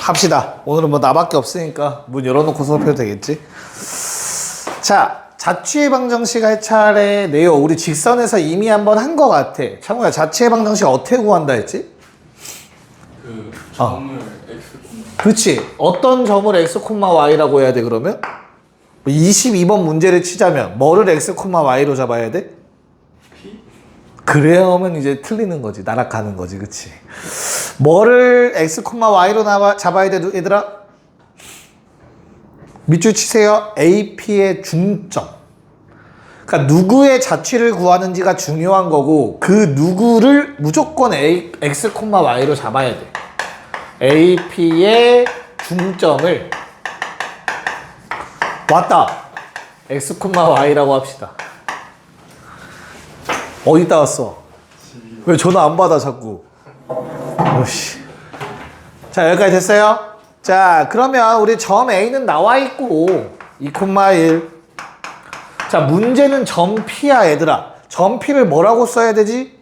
합시다. 오늘은 뭐 나밖에 없으니까 문 열어놓고 수업해도 되겠지. 자, 자취의 방정식 할 차례네요. 우리 직선에서 이미 한번 한 것 같아. 창호야, 자취의 방정식 어떻게 구한다 했지? 그 점을 x 그렇지. 어떤 점을 x, y라고 해야 돼 그러면? 22번 문제를 치자면 뭐를 x, y로 잡아야 돼? p 그래야만 이제 틀리는 거지. 나락가는 거지. 그치? 뭐를 x, y로 잡아야 돼 얘들아? 밑줄 치세요. AP의 중점. 그러니까 누구의 자취를 구하는지가 중요한 거고 그 누구를 무조건 x, y로 잡아야 돼. AP의 중점을 왔다. x, y라고 합시다. 어디다 왔어? 왜 전화 안 받아 자꾸? 오씨. 자, 여기까지 됐어요? 자, 그러면 우리 점 A는 나와 있고 2,1. 자, 문제는 점 P야 얘들아. 점 P를 뭐라고 써야 되지?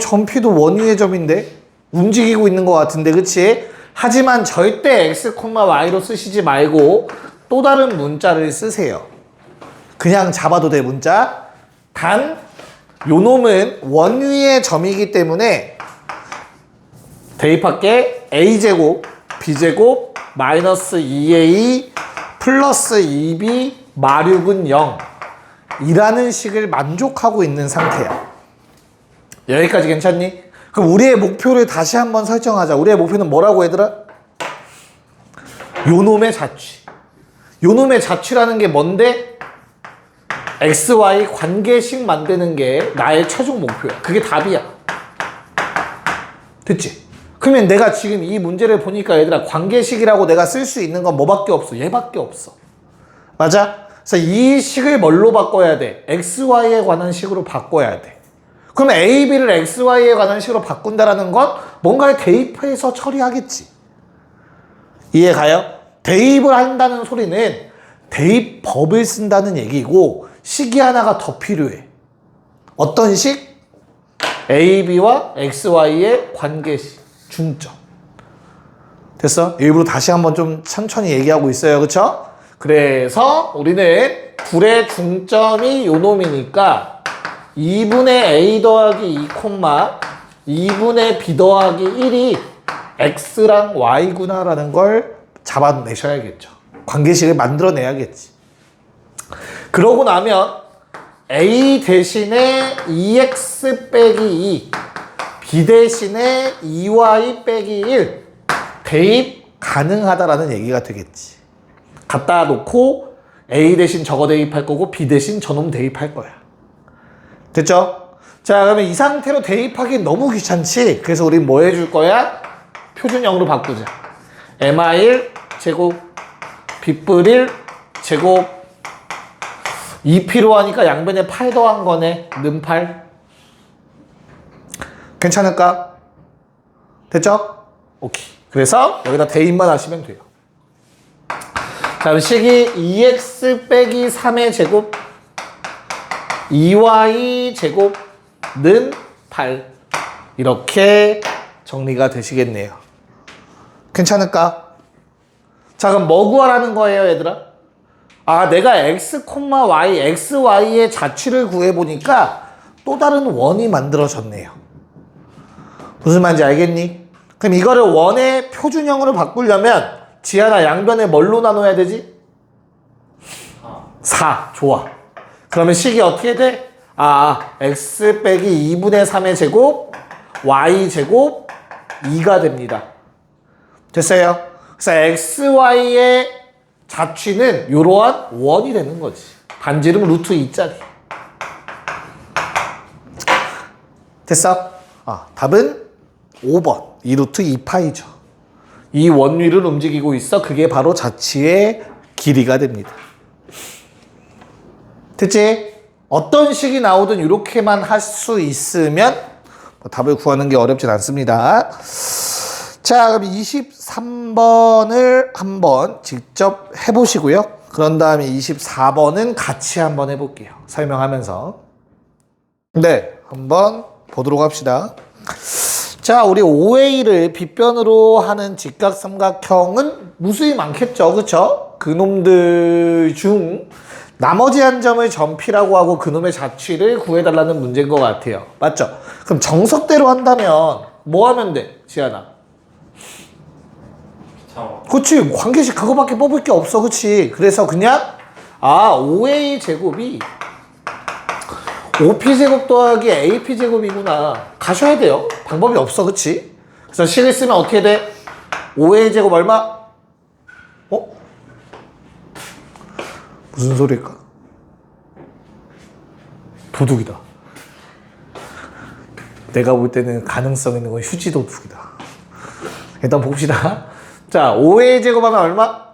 점 P도 원위의 점인데 움직이고 있는 것 같은데 그치? 하지만 절대 x, y로 쓰시지 말고 또 다른 문자를 쓰세요. 그냥 잡아도 돼 문자. 단 요놈은 원위의 점이기 때문에 대입할게. a제곱 b제곱 마이너스 2a 플러스 2b 마륙은 0 이라는 식을 만족하고 있는 상태야. 여기까지 괜찮니? 그럼 우리의 목표를 다시 한번 설정하자. 우리의 목표는 뭐라고 얘들아? 요놈의 자취. 요놈의 자취라는 게 뭔데? XY 관계식 만드는 게 나의 최종 목표야. 그게 답이야. 됐지? 그러면 내가 지금 이 문제를 보니까 얘들아 관계식이라고 내가 쓸 수 있는 건 뭐밖에 없어? 얘밖에 없어. 맞아? 그래서 이 식을 뭘로 바꿔야 돼? XY에 관한 식으로 바꿔야 돼. 그러면 A, B를 XY에 관한 식으로 바꾼다라는 건 뭔가를 대입해서 처리하겠지. 이해 가요? 대입을 한다는 소리는 대입법을 쓴다는 얘기고 식이 하나가 더 필요해. 어떤 식? A, B와 XY의 관계식, 중점. 됐어? 일부러 다시 한번 좀 천천히 얘기하고 있어요. 그쵸? 그래서 우리는 불의 중점이 요 놈이니까 2분의 A 더하기 2, 2분의 B 더하기 1이 X랑 Y구나 라는 걸 잡아내셔야겠죠. 관계식을 만들어내야겠지. 그러고 나면 A 대신에 2X 빼기 2, B 대신에 2Y 빼기 1 대입 가능하다라는 얘기가 되겠지. 갖다 놓고 A 대신 저거 대입할 거고 B 대신 저놈 대입할 거야. 됐죠? 자, 그러면 이 상태로 대입하기 너무 귀찮지? 그래서 우린 뭐 해줄 거야? 표준형으로 바꾸자. MR1 제곱 B뿔1 제곱 2 필요하니까 양변에 8 더한 거네. 는 8. 괜찮을까? 됐죠? 오케이. 그래서 여기다 대입만 하시면 돼요. 자, 그럼 식이 2x 빼기 3의 제곱 2y 제곱는 8 이렇게 정리가 되시겠네요. 괜찮을까? 자, 그럼 뭐 구하라는 거예요 얘들아? 아, 내가 x, y, xy의 자취를 구해보니까 또 다른 원이 만들어졌네요. 무슨 말인지 알겠니? 그럼 이거를 원의 표준형으로 바꾸려면 지하나 양변에 뭘로 나눠야 되지? 4. 좋아. 그러면 식이 어떻게 돼? x 빼기 2분의 3의 제곱 y 제곱 2가 됩니다. 됐어요? 그래서 xy의 자취는 이러한 원이 되는 거지. 반지름 루트 2짜리. 됐어? 답은 5번. 2 루트 2파이죠. 이 원위를 움직이고 있어. 그게 바로 자취의 길이가 됩니다. 됐지? 어떤 식이 나오든 이렇게만 할 수 있으면 답을 구하는 게 어렵진 않습니다. 자, 그럼 23번을 한번 직접 해보시고요. 그런 다음에 24번은 같이 한번 해볼게요. 설명하면서. 네, 한번 보도록 합시다. 자, 우리 OA를 빗변으로 하는 직각삼각형은 무수히 많겠죠. 그쵸? 그놈들 중 나머지 한 점을 점피라고 하고 그놈의 자취를 구해달라는 문제인 것 같아요. 맞죠? 그럼 정석대로 한다면 뭐 하면 돼? 지안아. 자, 그치. 관계식 그거밖에 뽑을 게 없어. 그치. 그래서 그냥 5A 제곱이 5P 제곱 더하기 AP 제곱이구나. 가셔야 돼요. 방법이 없어. 그치? 그래서 식을 쓰면 어떻게 돼? 5A 제곱 얼마? 무슨 소리일까? 도둑이다. 내가 볼 때는 가능성 있는 건 휴지 도둑이다. 일단 봅시다. 자, 5의 제곱하면 얼마?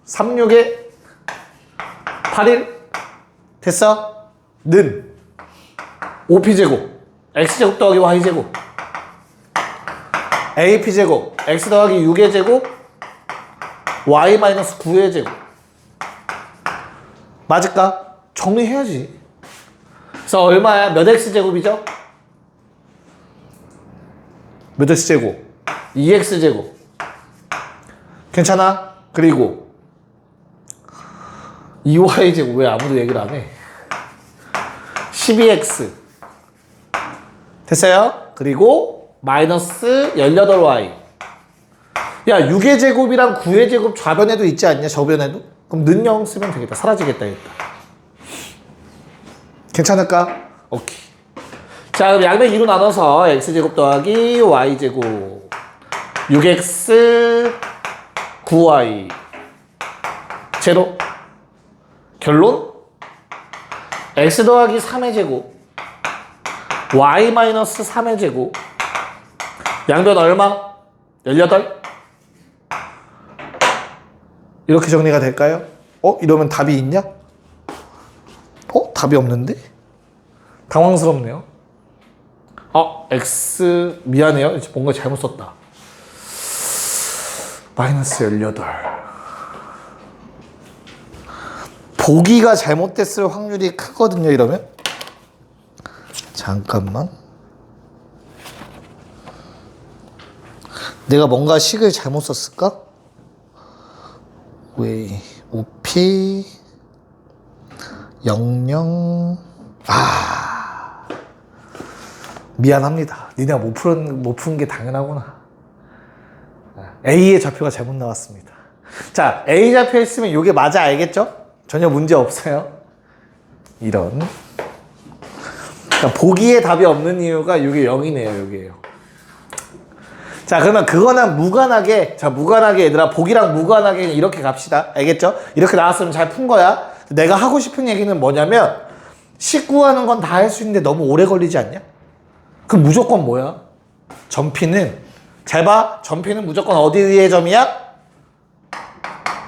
36에 8일 됐어? 는 5p 제곱 x 제곱 더하기 y 제곱 AP 제곱 x 더하기 6의 제곱 y 마이너스 9의 제곱 맞을까? 정리해야지. 그래서 얼마야? 몇 x 제곱이죠? 몇 x 제곱? 2x 제곱. 괜찮아? 그리고 2y 제곱 왜 아무도 얘기를 안 해? 12x 됐어요? 그리고 마이너스 18y. 야, 6의 제곱이랑 9의 제곱 좌변에도 있지 않냐? 저변에도? 그럼 는 0 쓰면 되겠다. 사라지겠다. 괜찮을까? 오케이. 자, 그럼 양변 2로 나눠서 x제곱 더하기 y제곱 6x 9y 제로. 결론? x 더하기 3의 제곱 y 마이너스 3의 제곱 양변 얼마? 18? 이렇게 정리가 될까요? 이러면 답이 있냐? 답이 없는데? 당황스럽네요. x 미안해요. 이제 뭔가 잘못 썼다. 마이너스 18. 보기가 잘못됐을 확률이 크거든요, 이러면. 잠깐만. 내가 뭔가 식을 잘못 썼을까? 왜 5p 00 미안합니다. 니네가 못 푸는 게 당연하구나. A의 좌표가 잘못 나왔습니다. 자, A 좌표 했으면 이게 맞아 알겠죠? 전혀 문제 없어요. 이런. 그러니까 보기에 답이 없는 이유가 이게 0이네요. 여기에요. 자, 그러면 그거는 무관하게, 무관하게 얘들아, 보기랑 무관하게 이렇게 갑시다. 알겠죠? 이렇게 나왔으면 잘 푼 거야. 내가 하고 싶은 얘기는 뭐냐면, 식 구하는 건 다 할 수 있는데 너무 오래 걸리지 않냐? 그럼 무조건 뭐야? 점피는, 잘 봐. 점피는 무조건 어디 위의 점이야?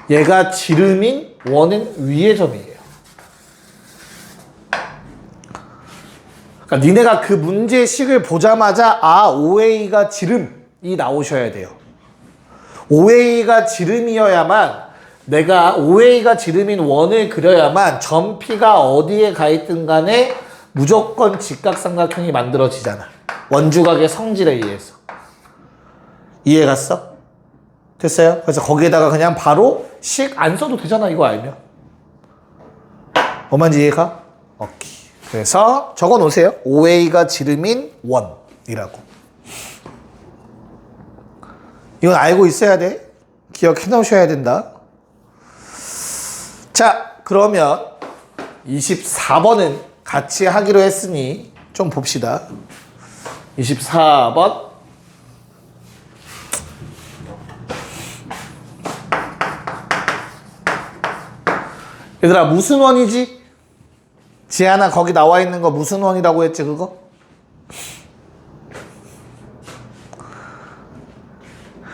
얘가 지름인 원은 위의 점이에요. 그러니까 니네가 그 문제 식을 보자마자 5A가 지름이 나오셔야 돼요. 5A가 지름이어야만 내가 5A가 지름인 원을 그려야만 점 P가 어디에 가 있든 간에 무조건 직각삼각형이 만들어지잖아. 원주각의 성질에 의해서. 이해 갔어? 됐어요? 그래서 거기에다가 그냥 바로 식 안 써도 되잖아. 이거 알면. 뭐만지 이해가? 오케이. 그래서 적어 놓으세요. 5A가 지름인 원이라고. 이건 알고 있어야 돼. 기억해 놓으셔야 된다. 자, 그러면 24번은 같이 하기로 했으니 좀 봅시다. 24번. 얘들아, 무슨 원이지? 지안아, 거기 나와 있는 거 무슨 원이라고 했지, 그거?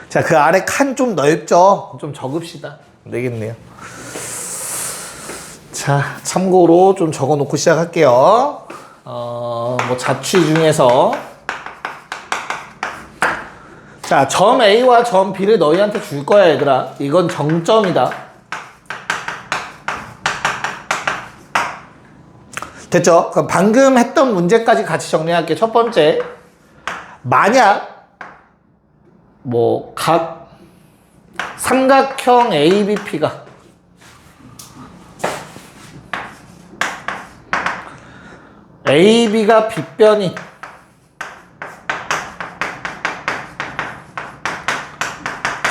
자, 그 아래 칸 좀 넓죠? 좀 적읍시다. 안 되겠네요. 자, 참고로 좀 적어 놓고 시작할게요. 뭐 자취 중에서. 자, 점 A와 점 B를 너희한테 줄 거야, 얘들아. 이건 정점이다. 됐죠? 그럼 방금 했던 문제까지 같이 정리할게. 첫 번째, 만약 뭐 각 삼각형 ABP가 AB가 빗변인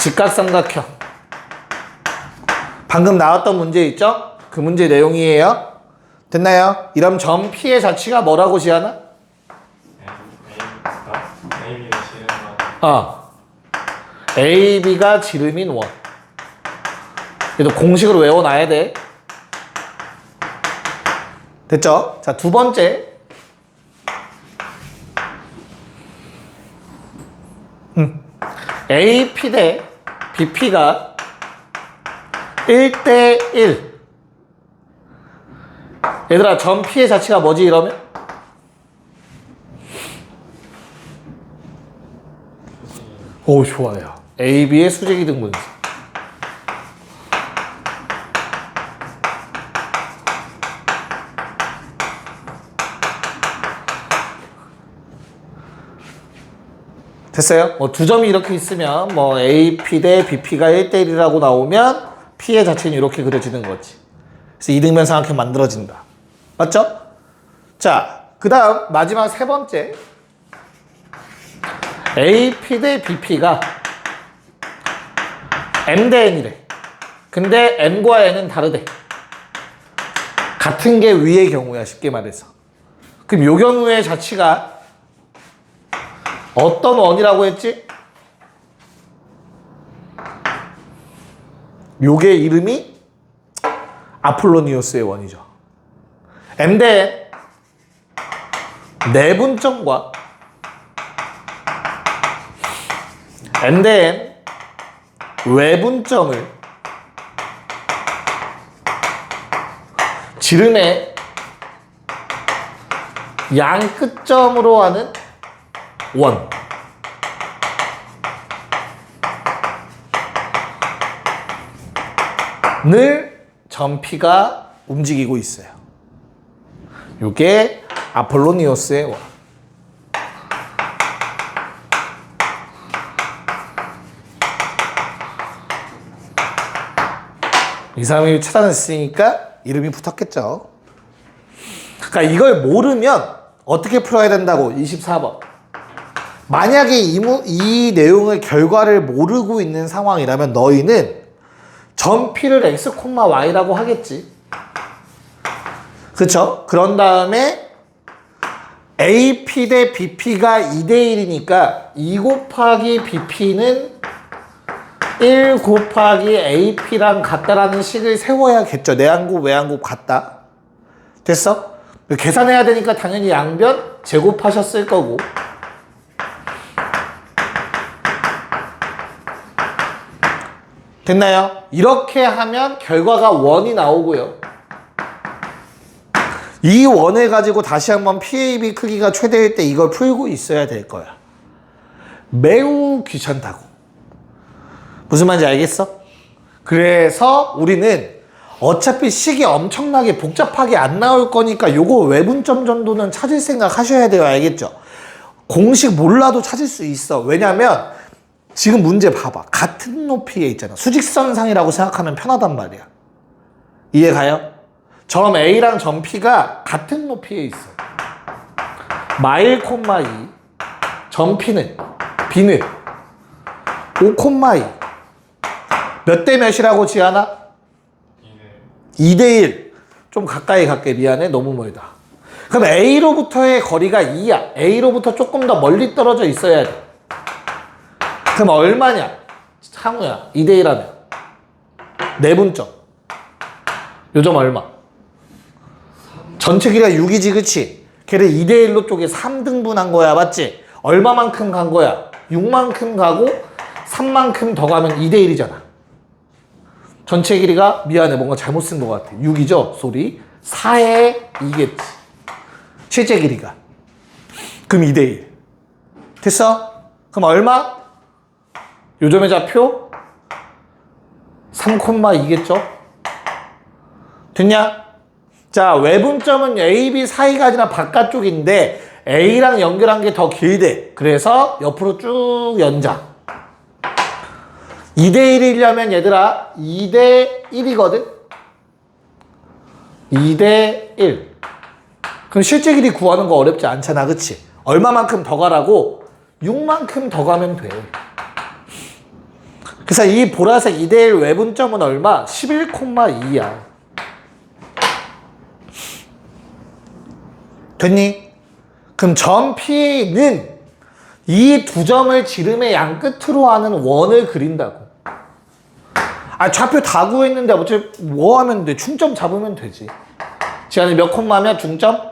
직각삼각형. 방금 나왔던 문제 있죠? 그 문제 내용이에요. 됐나요? 이러면 점 P의 자취가 뭐라고 지하나? A가 지르는 거. AB가 지름인 원. 그래도 공식으로 외워놔야 돼. 됐죠? 자, 두 번째. AP 대 BP가 1대1. 얘들아, 점 P의 자취가 뭐지, 이러면? 오, 좋아요. AB의 수직이등 분수. 됐어요? 뭐 두 점이 이렇게 있으면 뭐 AP 대 BP가 1대1이라고 나오면 P의 자체는 이렇게 그려지는 거지. 그래서 이등변 삼각형 만들어진다. 맞죠? 자, 그 다음 마지막 세 번째. AP 대 BP가 M 대 N이래. 근데 M과 N은 다르대. 같은 게 위의 경우야, 쉽게 말해서. 그럼 요 경우의 자취가 어떤 원이라고 했지? 요게 이름이 아폴로니우스의 원이죠. M 대 내분점과 M 대 외분점을 지름의 양 끝점으로 하는 원. 늘 점 P가 움직이고 있어요. 이게 아폴로니우스의 원. 이 사람이 찾아냈으니까 이름이 붙었겠죠. 그러니까 이걸 모르면 어떻게 풀어야 된다고? 24번. 만약에 이 내용의 결과를 모르고 있는 상황이라면 너희는 점 P를 X, Y라고 하겠지. 그쵸? 그런 다음에 AP 대 BP가 2대 1이니까 2 곱하기 BP는 1 곱하기 AP랑 같다라는 식을 세워야겠죠. 내항곱, 외항곱 같다. 됐어? 계산해야 되니까 당연히 양변 제곱하셨을 거고. 됐나요? 이렇게 하면 결과가 원이 나오고요. 이 원을 가지고 다시 한번 PAB 크기가 최대일 때 이걸 풀고 있어야 될 거야. 매우 귀찮다고. 무슨 말인지 알겠어? 그래서 우리는 어차피 식이 엄청나게 복잡하게 안 나올 거니까 요거 외분점 정도는 찾을 생각 하셔야 돼요. 알겠죠? 공식 몰라도 찾을 수 있어. 왜냐면 지금 문제 봐봐. 같은 높이에 있잖아. 수직선상이라고 생각하면 편하단 말이야. 이해가요? 점 A랑 점 P가 같은 높이에 있어. 마일 콤마 2. 점 P는 B는 5 콤마 2. 몇 대 몇이라고 지하나? 2대 1. 좀 가까이 갈게. 미안해. 너무 멀다. 그럼 A로부터의 거리가 2야. A로부터 조금 더 멀리 떨어져 있어야 돼. 그럼 얼마냐? 상우야. 2대 1하면. 내분점. 요점 얼마? 전체 길이가 6이지, 그치? 걔를 2대 1로 쪼개 3등분한 거야, 맞지? 얼마만큼 간 거야? 6만큼 가고 3만큼 더 가면 2대 1이잖아. 전체 길이가, 미안해, 뭔가 잘못 쓴 것 같아. 6이죠? 소리. 4에 2겠지. 실제 길이가. 그럼 2대 1. 됐어? 그럼 얼마? 요점의 좌표 3,2겠죠? 됐냐? 자, 외분점은 A, B 사이가 아니라 바깥쪽인데 A랑 연결한 게 더 길대. 그래서 옆으로 쭉 연장. 2대1이려면 얘들아 2대1이거든. 2대1. 그럼 실제 길이 구하는 거 어렵지 않잖아. 그치? 얼마만큼 더 가라고? 6만큼 더 가면 돼. 그래서 이 보라색 2대1 외분점은 얼마? 11,2야. 됐니? 그럼 점 P는 이 두 점을 지름의 양 끝으로 하는 원을 그린다고. 아, 좌표 다 구했는데 어차피 뭐 하면 돼? 중점 잡으면 되지. 지안이 몇 콤마면 중점?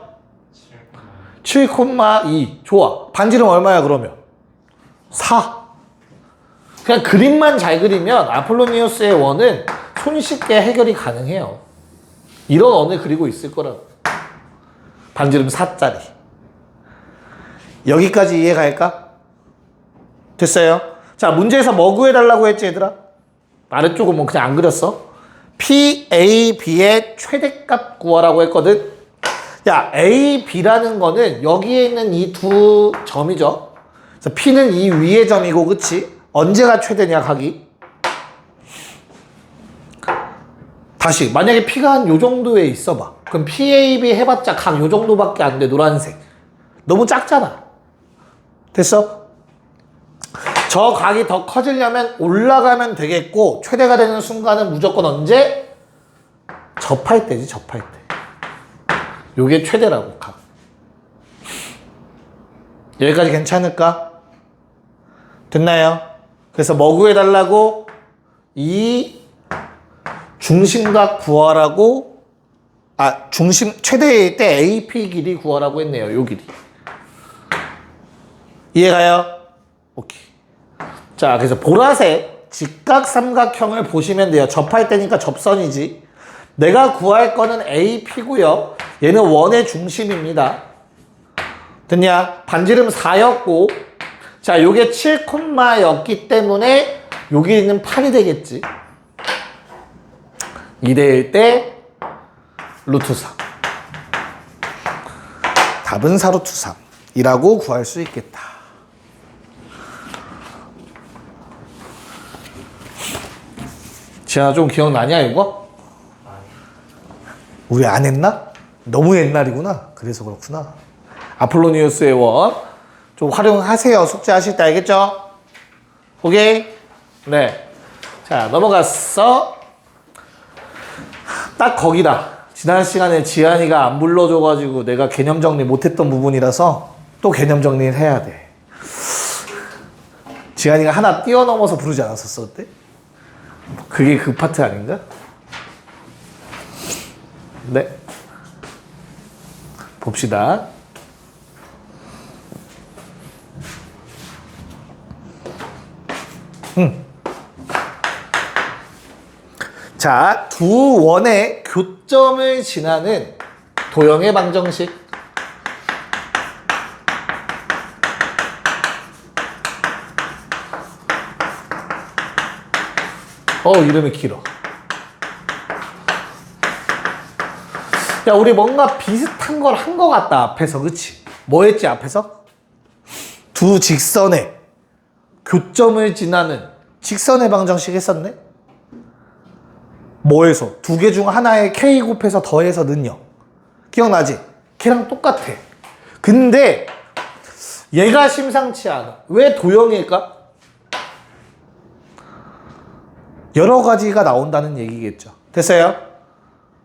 7,2. 좋아. 반지름 얼마야 그러면? 4. 그냥 그림만 잘 그리면 아폴로니우스의 원은 손쉽게 해결이 가능해요. 이런 원을 그리고 있을 거라고. 반지름 4짜리. 여기까지 이해 갈까? 됐어요? 자, 문제에서 뭐 구해달라고 했지 얘들아? 아래쪽은 뭐 그냥 안 그렸어? PAB의 최대값 구하라고 했거든? 야, A, B라는 거는 여기에 있는 이 두 점이죠. 그래서 P는 이 위의 점이고, 그치? 언제가 최대냐, 각이? 다시, 만약에 P가 한 요 정도에 있어봐. 그럼 PAB 해봤자 각 요 정도밖에 안 돼, 노란색. 너무 작잖아. 됐어? 저 각이 더 커지려면 올라가면 되겠고, 최대가 되는 순간은 무조건 언제? 접할 때지, 접할 때. 요게 최대라고, 각. 여기까지 괜찮을까? 됐나요? 그래서 뭐 구해달라고? 이 중심각 구하라고, 중심, 최대일 때 AP 길이 구하라고 했네요, 요 길이. 이해가요? 오케이. 자, 그래서 보라색 직각삼각형을 보시면 돼요. 접할 때니까 접선이지. 내가 구할 거는 AP고요. 얘는 원의 중심입니다. 됐냐? 반지름 4였고, 자, 요게 7였기 때문에 요 길이는 8이 되겠지. 2대1 때 루트 3. 답은 4루트 3이라고 구할 수 있겠다. 지현아, 좀 기억나냐 이거? 우리 안 했나? 너무 옛날이구나. 그래서 그렇구나. 아폴로니우스의 원 좀 활용하세요. 숙제하실 때. 알겠죠? 오케이? 네. 자, 넘어갔어. 딱 거기다. 지난 시간에 지한이가 안 불러줘가지고 내가 개념 정리 못했던 부분이라서 또 개념 정리를 해야 돼. 지한이가 하나 뛰어넘어서 부르지 않았었어 그때? 그게 그 파트 아닌가? 네. 봅시다. 자, 두 원의 교점을 지나는 도형의 방정식. 이름이 길어. 야, 우리 뭔가 비슷한 걸 한 것 같다, 앞에서. 그치? 뭐 했지, 앞에서? 두 직선의 교점을 지나는 직선의 방정식 했었네? 뭐해서? 두 개 중 하나에 K 곱해서 더해서 는요. 기억나지? 걔랑 똑같아. 근데 얘가 심상치 않아. 왜 도형일까? 여러 가지가 나온다는 얘기겠죠. 됐어요?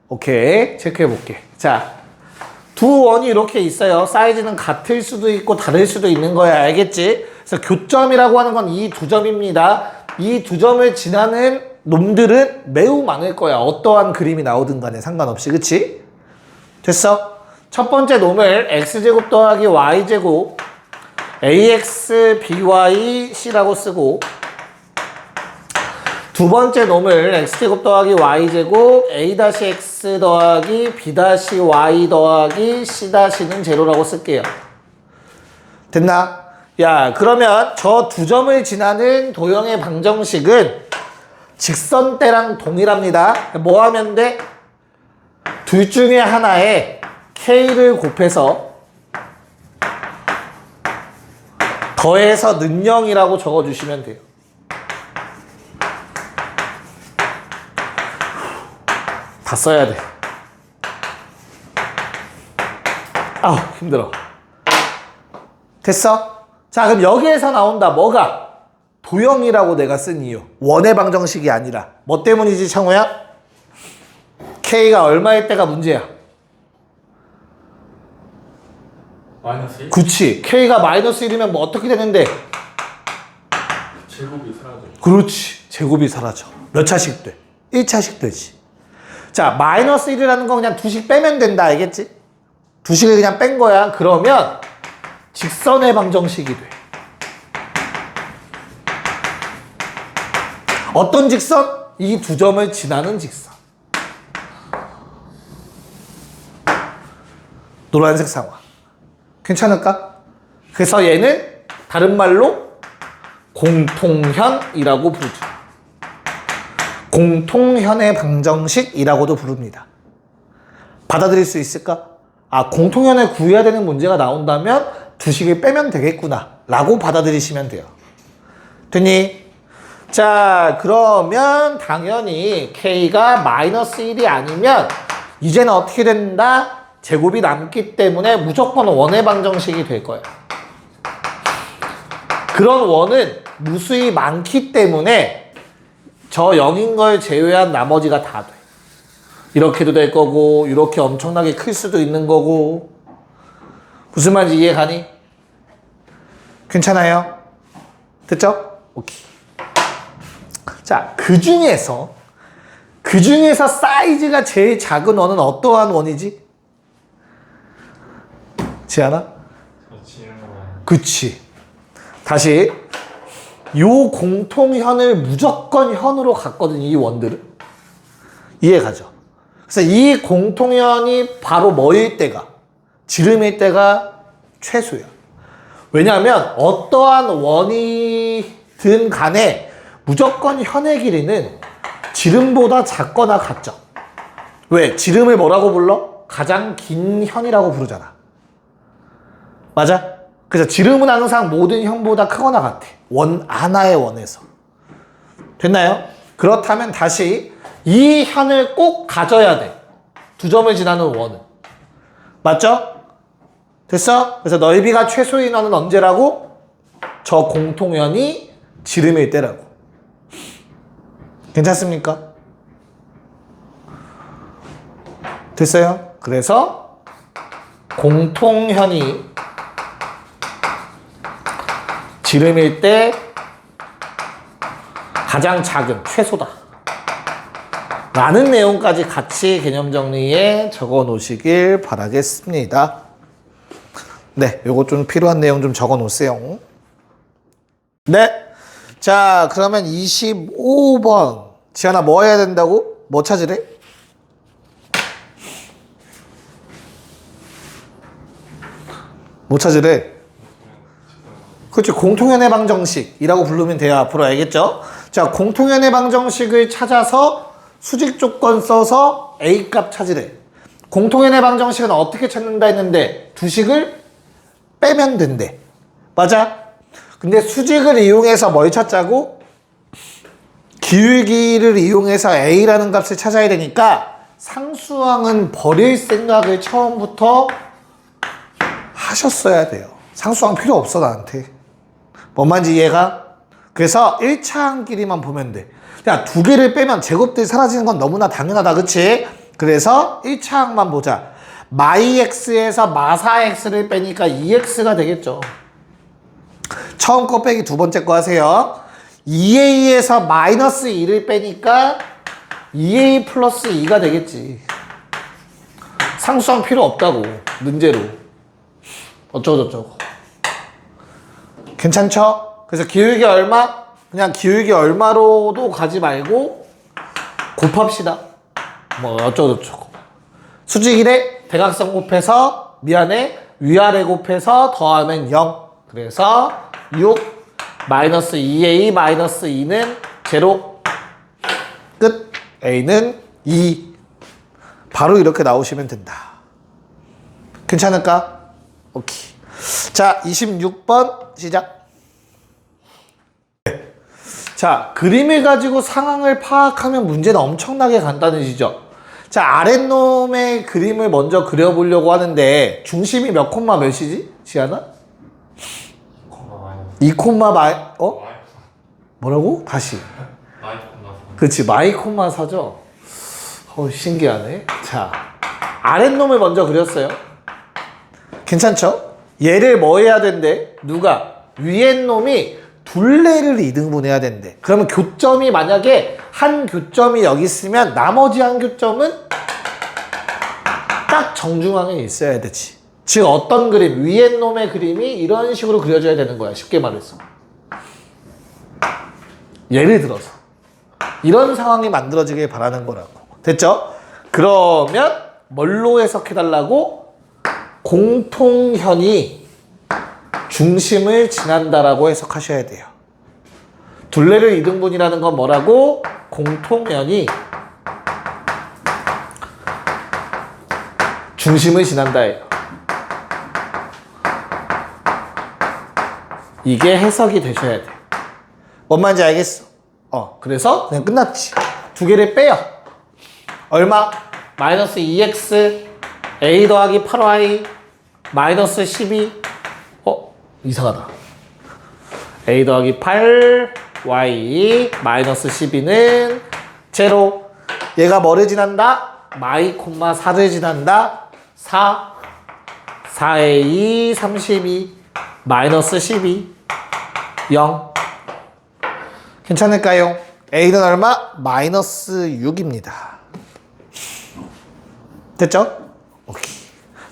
오케이. 체크해 볼게. 자, 두 원이 이렇게 있어요. 사이즈는 같을 수도 있고 다를 수도 있는 거야. 알겠지? 그래서 교점이라고 하는 건 이 두 점입니다. 이 두 점을 지나는 놈들은 매우 많을 거야. 어떠한 그림이 나오든 간에 상관없이. 그치? 됐어? 첫 번째 놈을 x제곱 더하기 y제곱 ax by c라고 쓰고, 두 번째 놈을 x제곱 더하기 y제곱 a-x 더하기 b-y 더하기 c-는 제로라고 쓸게요. 됐나? 야, 그러면 저 두 점을 지나는 도형의 방정식은 직선대랑 동일합니다. 뭐 하면 돼? 둘 중에 하나에 k를 곱해서 더해서 는 0이라고 적어주시면 돼요. 다 써야 돼. 아우 힘들어. 됐어? 자 그럼 여기에서 나온다. 뭐가? 도형이라고 내가 쓴 이유. 원의 방정식이 아니라. 뭐 때문이지 창호야? K가 얼마일 때가 문제야? 마이너스 1? 그치. K가 마이너스 1이면 뭐 어떻게 되는데? 제곱이 사라져. 그렇지. 제곱이 사라져. 몇 차씩 돼? 1차씩 되지. 자 마이너스 1이라는 건 그냥 두식 빼면 된다. 알겠지? 두식을 그냥 뺀 거야. 그러면 직선의 방정식이 돼. 어떤 직선? 이 두 점을 지나는 직선. 노란색 상황. 괜찮을까? 그래서 얘는 다른 말로 공통현이라고 부르죠. 공통현의 방정식이라고도 부릅니다. 받아들일 수 있을까? 아, 공통현을 구해야 되는 문제가 나온다면 두식을 빼면 되겠구나 라고 받아들이시면 돼요. 됐니? 자, 그러면 당연히 K가 마이너스 1이 아니면 이제는 어떻게 된다? 제곱이 남기 때문에 무조건 원의 방정식이 될 거야. 그런 원은 무수히 많기 때문에 저 0인 걸 제외한 나머지가 다 돼. 이렇게도 될 거고 이렇게 엄청나게 클 수도 있는 거고. 무슨 말인지 이해 가니? 괜찮아요? 됐죠? 오케이. 자, 그 중에서 사이즈가 제일 작은 원은 어떠한 원이지? 지안아? 그치. 다시 요 공통현을 무조건 현으로 갔거든, 이 원들은. 이해 가죠? 그래서 이 공통현이 바로 뭐일 때가? 지름일 때가 최소야. 왜냐하면 어떠한 원이든 간에 무조건 현의 길이는 지름보다 작거나 같죠. 왜? 지름을 뭐라고 불러? 가장 긴 현이라고 부르잖아. 맞아? 그래서 지름은 항상 모든 현보다 크거나 같아. 원 하나의 원에서. 됐나요? 그렇다면 다시 이 현을 꼭 가져야 돼. 두 점을 지나는 원은. 맞죠? 됐어? 그래서 넓이가 최소인 원은 언제라고? 저 공통현이 지름일 때라고. 괜찮습니까? 됐어요? 그래서 공통현이 지름일 때 가장 작은 최소다 라는 내용까지 같이 개념 정리에 적어 놓으시길 바라겠습니다. 네, 요거 좀 필요한 내용 좀 적어 놓으세요. 네. 자, 그러면 25번. 지안아, 뭐 해야 된다고? 뭐 찾으래? 뭐 찾으래? 그렇지. 공통현의 방정식이라고 부르면 돼요. 앞으로 알겠죠? 자, 공통현의 방정식을 찾아서 수직 조건 써서 A 값 찾으래. 공통현의 방정식은 어떻게 찾는다 했는데 두식을 빼면 된대. 맞아? 근데 수직을 이용해서 뭘 찾자고? 기울기를 이용해서 A라는 값을 찾아야 되니까 상수항은 버릴 생각을 처음부터 하셨어야 돼요. 상수항 필요 없어 나한테. 뭔 말인지 이해가? 그래서 1차항 길이만 보면 돼. 야, 두 개를 빼면 제곱들이 사라지는 건 너무나 당연하다. 그치? 그래서 1차항만 보자. 마이x에서 마사x를 빼니까 2x가 되겠죠. 처음 거 빼기 두 번째 거 하세요. 2a에서 마이너스 2를 빼니까 2a 플러스 2가 되겠지. 상수항 필요 없다고. 문제로. 어쩌고저쩌고. 괜찮죠? 그래서 기울기 얼마? 그냥 기울기 얼마로도 가지 말고 곱합시다. 뭐 어쩌고저쩌고. 수직이래 대각선 곱해서 미안해 위아래 곱해서 더하면 0. 그래서 6 마이너스 2a 마이너스 2는 제로. 끝. a는 2. 바로 이렇게 나오시면 된다. 괜찮을까? 오케이. 자, 26번 시작. 자, 그림을 가지고 상황을 파악하면 문제는 엄청나게 간단해지죠. 자, 아랫놈의 그림을 먼저 그려보려고 하는데 중심이 몇 콤마 몇이지? 지하나? 마이너스 2 콤마 마이 뭐라고? 다시. 마이 콤마 그치, 마이 콤마 4죠? 신기하네. 자, 아랫놈을 먼저 그렸어요. 괜찮죠? 얘를 뭐 해야 된대? 누가? 위에 놈이 둘레를 2등분해야 된대. 그러면 교점이 만약에 한 교점이 여기 있으면 나머지 한 교점은 딱 정중앙에 있어야 되지. 즉 어떤 그림, 위에 놈의 그림이 이런 식으로 그려져야 되는 거야. 쉽게 말해서. 예를 들어서 이런 상황이 만들어지길 바라는 거라고. 됐죠? 그러면 뭘로 해석해달라고? 공통현이 중심을 지난다라고 해석하셔야 돼요. 둘레를 2등분이라는 건 뭐라고? 공통현이 중심을 지난다예요. 이게 해석이 되셔야 돼. 뭔 말인지 알겠어? 그래서 그냥 끝났지. 두 개를 빼요. 얼마? 마이너스 2x a 더하기 8y 마이너스 12. 이상하다. a 더하기 8 y 마이너스 12는 제로. 얘가 뭐를 지난다? 마이 콤마 4를 지난다. 4 4a 32 마이너스 12 0. 괜찮을까요? a는 얼마? 마이너스 6입니다. 됐죠? 오케이.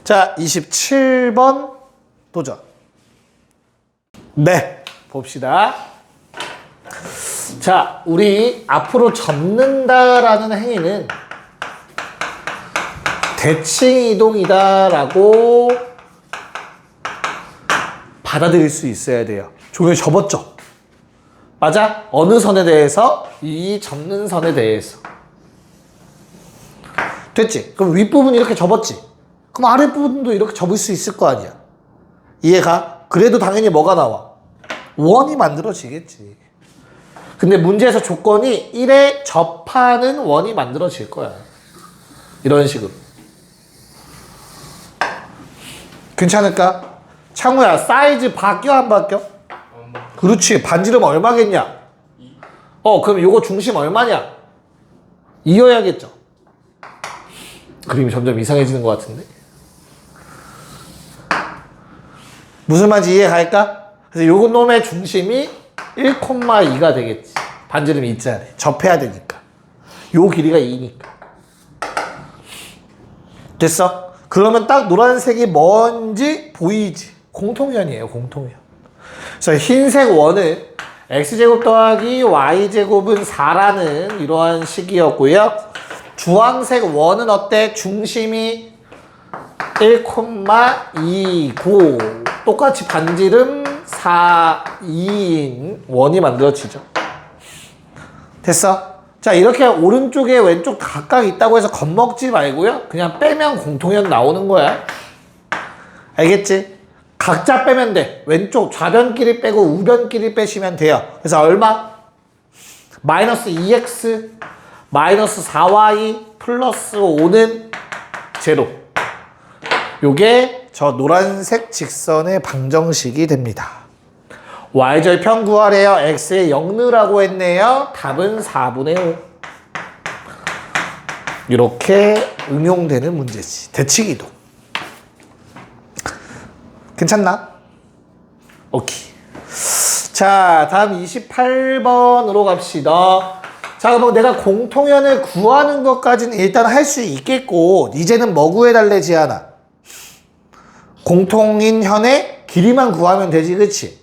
자, 27번 도전. 네, 봅시다. 자, 우리 앞으로 접는다라는 행위는 대칭 이동이다라고 받아들일 수 있어야 돼요. 종이 접었죠? 맞아? 어느 선에 대해서? 이 접는 선에 대해서. 됐지? 그럼 윗부분 이렇게 접었지? 그럼 아랫부분도 이렇게 접을 수 있을 거 아니야? 이해가? 그래도 당연히 뭐가 나와? 원이 만들어지겠지. 근데 문제에서 조건이 1에 접하는 원이 만들어질 거야. 이런 식으로. 괜찮을까? 창우야, 사이즈 바뀌어 안 바뀌어? 그렇지. 반지름 얼마겠냐? 그럼 요거 중심 얼마냐? 2여야겠죠? 그림이 점점 이상해지는 것 같은데? 무슨 말인지 이해갈까? 그래서 요거 놈의 중심이 1,2가 되겠지. 반지름이 2짜리. 접해야 되니까. 요 길이가 2니까. 됐어? 그러면 딱 노란색이 뭔지 보이지? 공통현이에요, 공통현. 그래서 흰색 원은 x제곱 더하기 y제곱은 4라는 이러한 식이었고요. 주황색 원은 어때? 중심이 1,2고 똑같이 반지름 4, 2인 원이 만들어지죠. 됐어? 자, 이렇게 오른쪽에 왼쪽 각각 있다고 해서 겁먹지 말고요. 그냥 빼면 공통현 나오는 거야. 알겠지? 각자 빼면 돼. 왼쪽 좌변끼리 빼고 우변끼리 빼시면 돼요. 그래서 얼마? 마이너스 2x 마이너스 4y 플러스 5는 제로. 요게 저 노란색 직선의 방정식이 됩니다. y절편 구하래요. x에 0 넣으라고 했네요. 답은 4분의 5. 이렇게 응용되는 문제지. 대칭이동. 괜찮나? 오케이. 자, 다음 28번으로 갑시다. 자, 그럼 내가 공통현을 구하는 것까지는 일단 할 수 있겠고, 이제는 뭐 구해달래, 지하나? 공통인 현의 길이만 구하면 되지, 그치?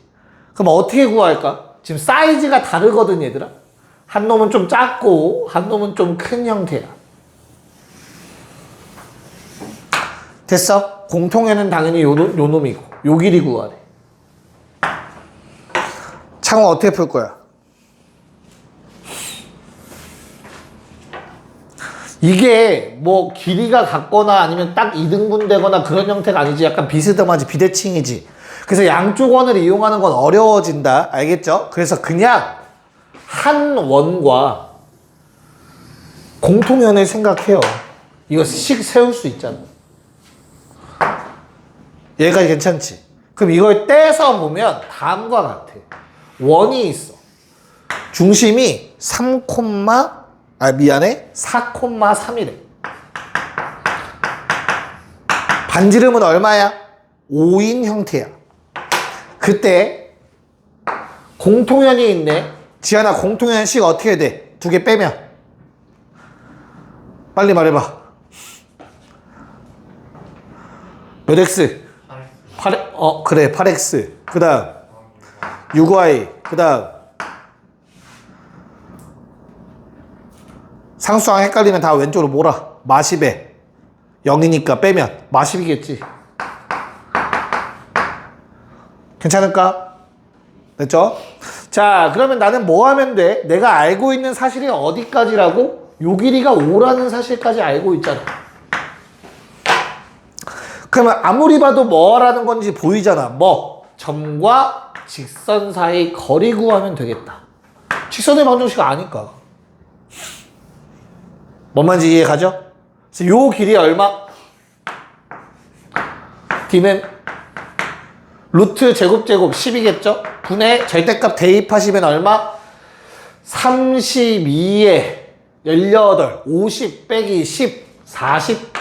그럼 어떻게 구할까? 지금 사이즈가 다르거든, 얘들아. 한 놈은 좀 작고, 한 놈은 좀 큰 형태야. 됐어? 공통현은 당연히 요 놈이고, 요 길이 구하래. 창호 어떻게 풀 거야? 이게 뭐 길이가 같거나 아니면 딱 2등분 되거나 그런 형태가 아니지. 약간 비스듬하지. 비대칭이지. 그래서 양쪽 원을 이용하는 건 어려워진다. 알겠죠? 그래서 그냥 한 원과 공통현을 생각해요. 이거 식 세울 수 있잖아. 얘까지 괜찮지? 그럼 이걸 떼서 보면 다음과 같아. 원이 있어. 중심이 4,3이래. 반지름은 얼마야? 5인 형태야. 그때 공통연이 있네. 지한아, 공통연식 어떻게 돼? 두 개 빼면. 빨리 말해봐. 몇 x? 8. 그래, 8x. 그 다음 6y. 그 다음 상수항 헷갈리면 다 왼쪽으로 몰아. 마십에 0이니까 빼면 마십이겠지. 괜찮을까? 됐죠? 자, 그러면 나는 뭐 하면 돼? 내가 알고 있는 사실이 어디까지라고? 요 길이가 5라는 사실까지 알고 있잖아. 그러면 아무리 봐도 뭐라는 건지 보이잖아. 뭐? 점과 직선 사이 거리 구하면 되겠다. 직선의 방정식 아니까. 뭔 말인지 이해 가죠? 그래서 요 길이 얼마? D는 루트 제곱 10이겠죠? 분의 절대값 대입하시면 얼마? 32에 18, 50 빼기 10, 40.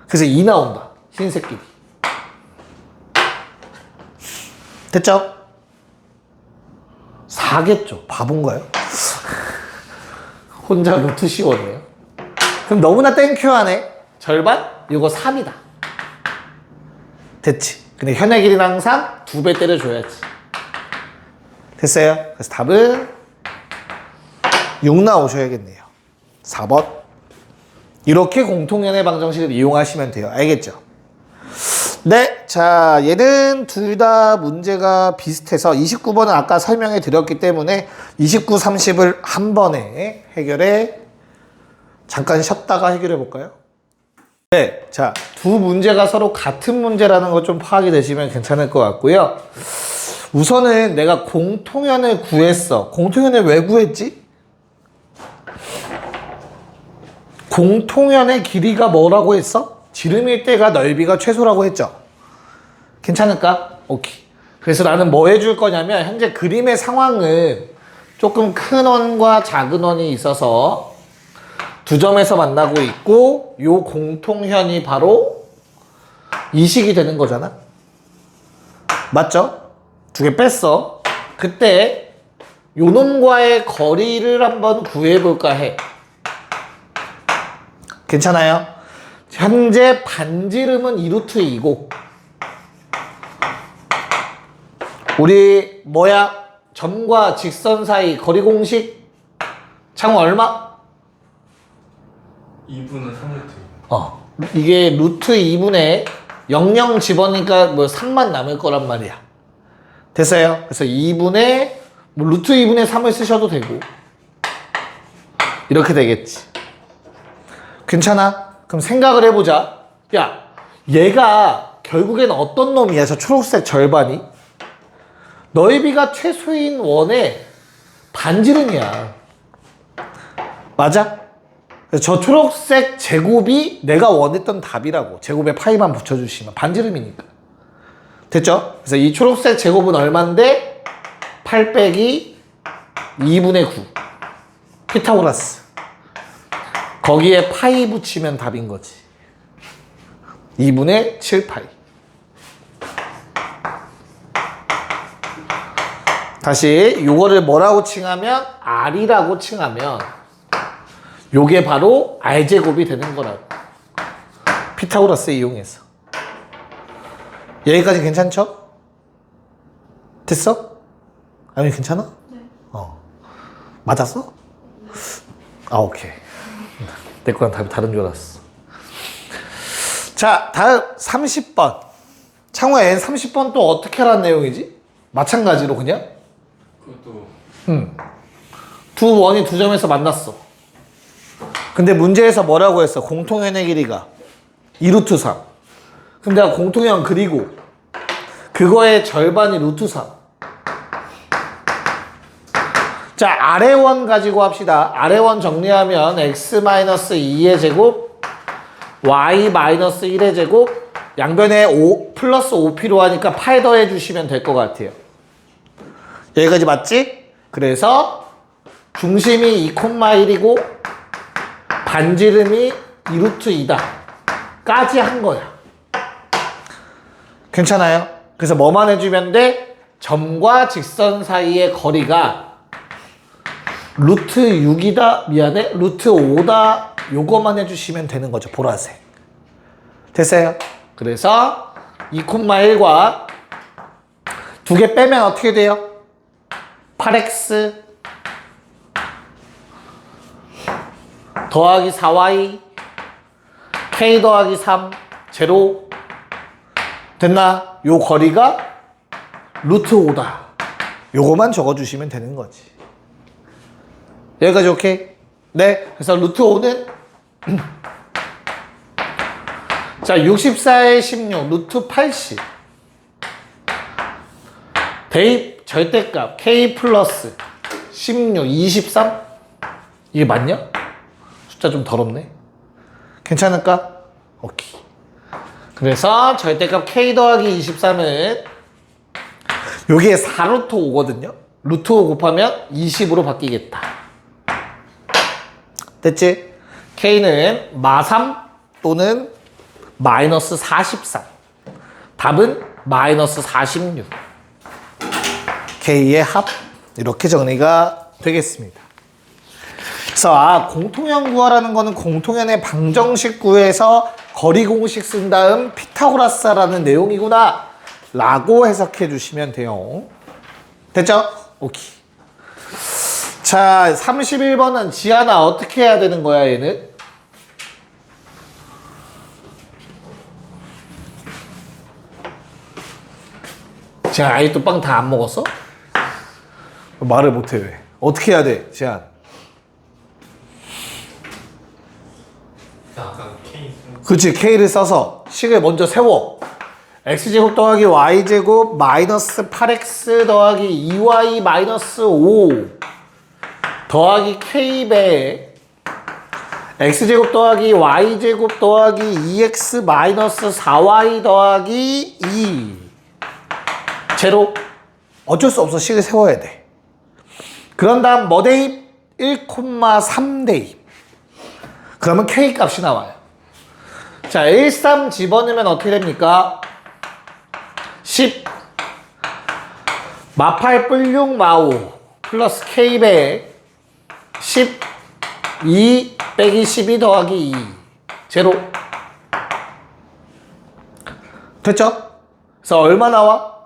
그래서 2 나온다. 흰색 길이. 됐죠? 4겠죠. 바본가요? 혼자 루트 씌웠네요. 그럼 너무나 땡큐하네. 절반? 이거 3이다. 됐지. 근데 현의 길이는 항상 2배 때려줘야지. 됐어요? 그래서 답은 6 나오셔야겠네요. 4번. 이렇게 공통연의 방정식을 이용하시면 돼요. 알겠죠? 네. 자, 얘는 둘 다 문제가 비슷해서 29번은 아까 설명해 드렸기 때문에 29, 30을 한 번에 해결해. 잠깐 쉬었다가 해결해 볼까요? 네. 자, 두 문제가 서로 같은 문제라는 거 좀 파악이 되시면 괜찮을 것 같고요. 우선은 내가 공통연을 구했어. 공통연을 왜 구했지? 공통연의 길이가 뭐라고 했어? 지름일 때가 넓이가 최소라고 했죠. 괜찮을까? 오케이. 그래서 나는 뭐 해줄 거냐면 현재 그림의 상황은 조금 큰 원과 작은 원이 있어서 두 점에서 만나고 있고 요 공통현이 바로 이 식이 되는 거잖아. 맞죠? 두 개 뺐어. 그때 요 놈과의 거리를 한번 구해볼까 해. 괜찮아요? 현재 반지름은 2루트 2고 우리 뭐야? 점과 직선 사이 거리 공식 창호 얼마? 2분은 3루트. 이게 루트 2분의 00 집어넣으니까 뭐 3만 남을 거란 말이야. 됐어요? 그래서 2분의 뭐 루트 2분의 3을 쓰셔도 되고 이렇게 되겠지. 괜찮아? 그럼 생각을 해보자. 야, 얘가 결국엔 어떤 놈이야? 저 초록색 절반이 넓이가 최소인 원의 반지름이야. 맞아? 저 초록색 제곱이 내가 원했던 답이라고. 제곱에 파이만 붙여주시면 반지름이니까. 됐죠? 그래서 이 초록색 제곱은 얼만데? 8 빼기 2분의 9 피타고라스. 거기에 파이 붙이면 답인 거지. 2분의 7 파이. 다시 요거를 뭐라고 칭하면? R이라고 칭하면 요게 바로 R제곱이 되는 거라고. 피타고라스 이용해서. 여기까지 괜찮죠? 됐어? 아니 괜찮아? 네. 맞았어? 오케이. 내 거랑 답이 다른 줄 알았어. 자, 다음 30번. 창호야, 얘는 30번 또 어떻게 하라는 내용이지? 마찬가지로 그냥? 그것도 두 원이 두 점에서 만났어. 근데 문제에서 뭐라고 했어? 공통연의 길이가 2루트 3. 그럼 내가 공통연 그리고 그거의 절반이 루트 3. 자, 아래 원 가지고 합시다. 아래 원 정리하면 x-2의 제곱, y-1의 제곱, 양변에 5 플러스 5 필요하니까 8 더해 주시면 될 것 같아요. 여기까지 맞지? 그래서 중심이 2,1이고 반지름이 2루트2다 까지 한 거야. 괜찮아요? 그래서 뭐만 해주면 돼? 점과 직선 사이의 거리가 루트 6이다, 미안해, 루트 5다, 요거만 해주시면 되는 거죠. 보라색. 됐어요? 그래서 2,1과 두 개 빼면 어떻게 돼요? 8x 더하기 4y k 더하기 3 제로 됐나? 요 거리가 루트 5다. 요거만 적어주시면 되는 거지. 여기까지 오케이? 네. 그래서 루트 5는 자 64에 16 루트 80 대입 절대값 k 플러스 16 23 이게 맞냐? 숫자 좀 더럽네. 괜찮을까? 오케이. 그래서 절대값 k 더하기 23은 여기에 4루트 5거든요. 루트 5 곱하면 20으로 바뀌겠다. 됐지? k는 -3 또는 -43. 답은 -46. k의 합 이렇게 정리가 되겠습니다. 그래서 공통연 구하라는 거는 공통연의 방정식 구해서 거리 공식 쓴 다음 피타고라스라는 내용이구나 라고 해석해 주시면 돼요. 됐죠? 오케이. 자 31번은 지하나 어떻게 해야 되는 거야 얘는? 지하 아직도 빵 다 안 먹었어? 말을 못해 왜? 어떻게 해야 돼 지하? 아까 K 그치 K를 써서 식을 먼저 세워. x제곱 더하기 y제곱 마이너스 8x 더하기 2y 마이너스 5 더하기 k배 x제곱 더하기 y제곱 더하기 2x 마이너스 4y 더하기 2 제로. 어쩔 수 없어. 식을 세워야 돼. 그런 다음 뭐 대입? 1,3 대입. 그러면 k 값이 나와요. 자 1, 3 집어넣으면 어떻게 됩니까? 10 마8 뿔6 마5 플러스 k배 10 2 빼기 12 더하기 2 제로. 됐죠? 그래서 얼마 나와?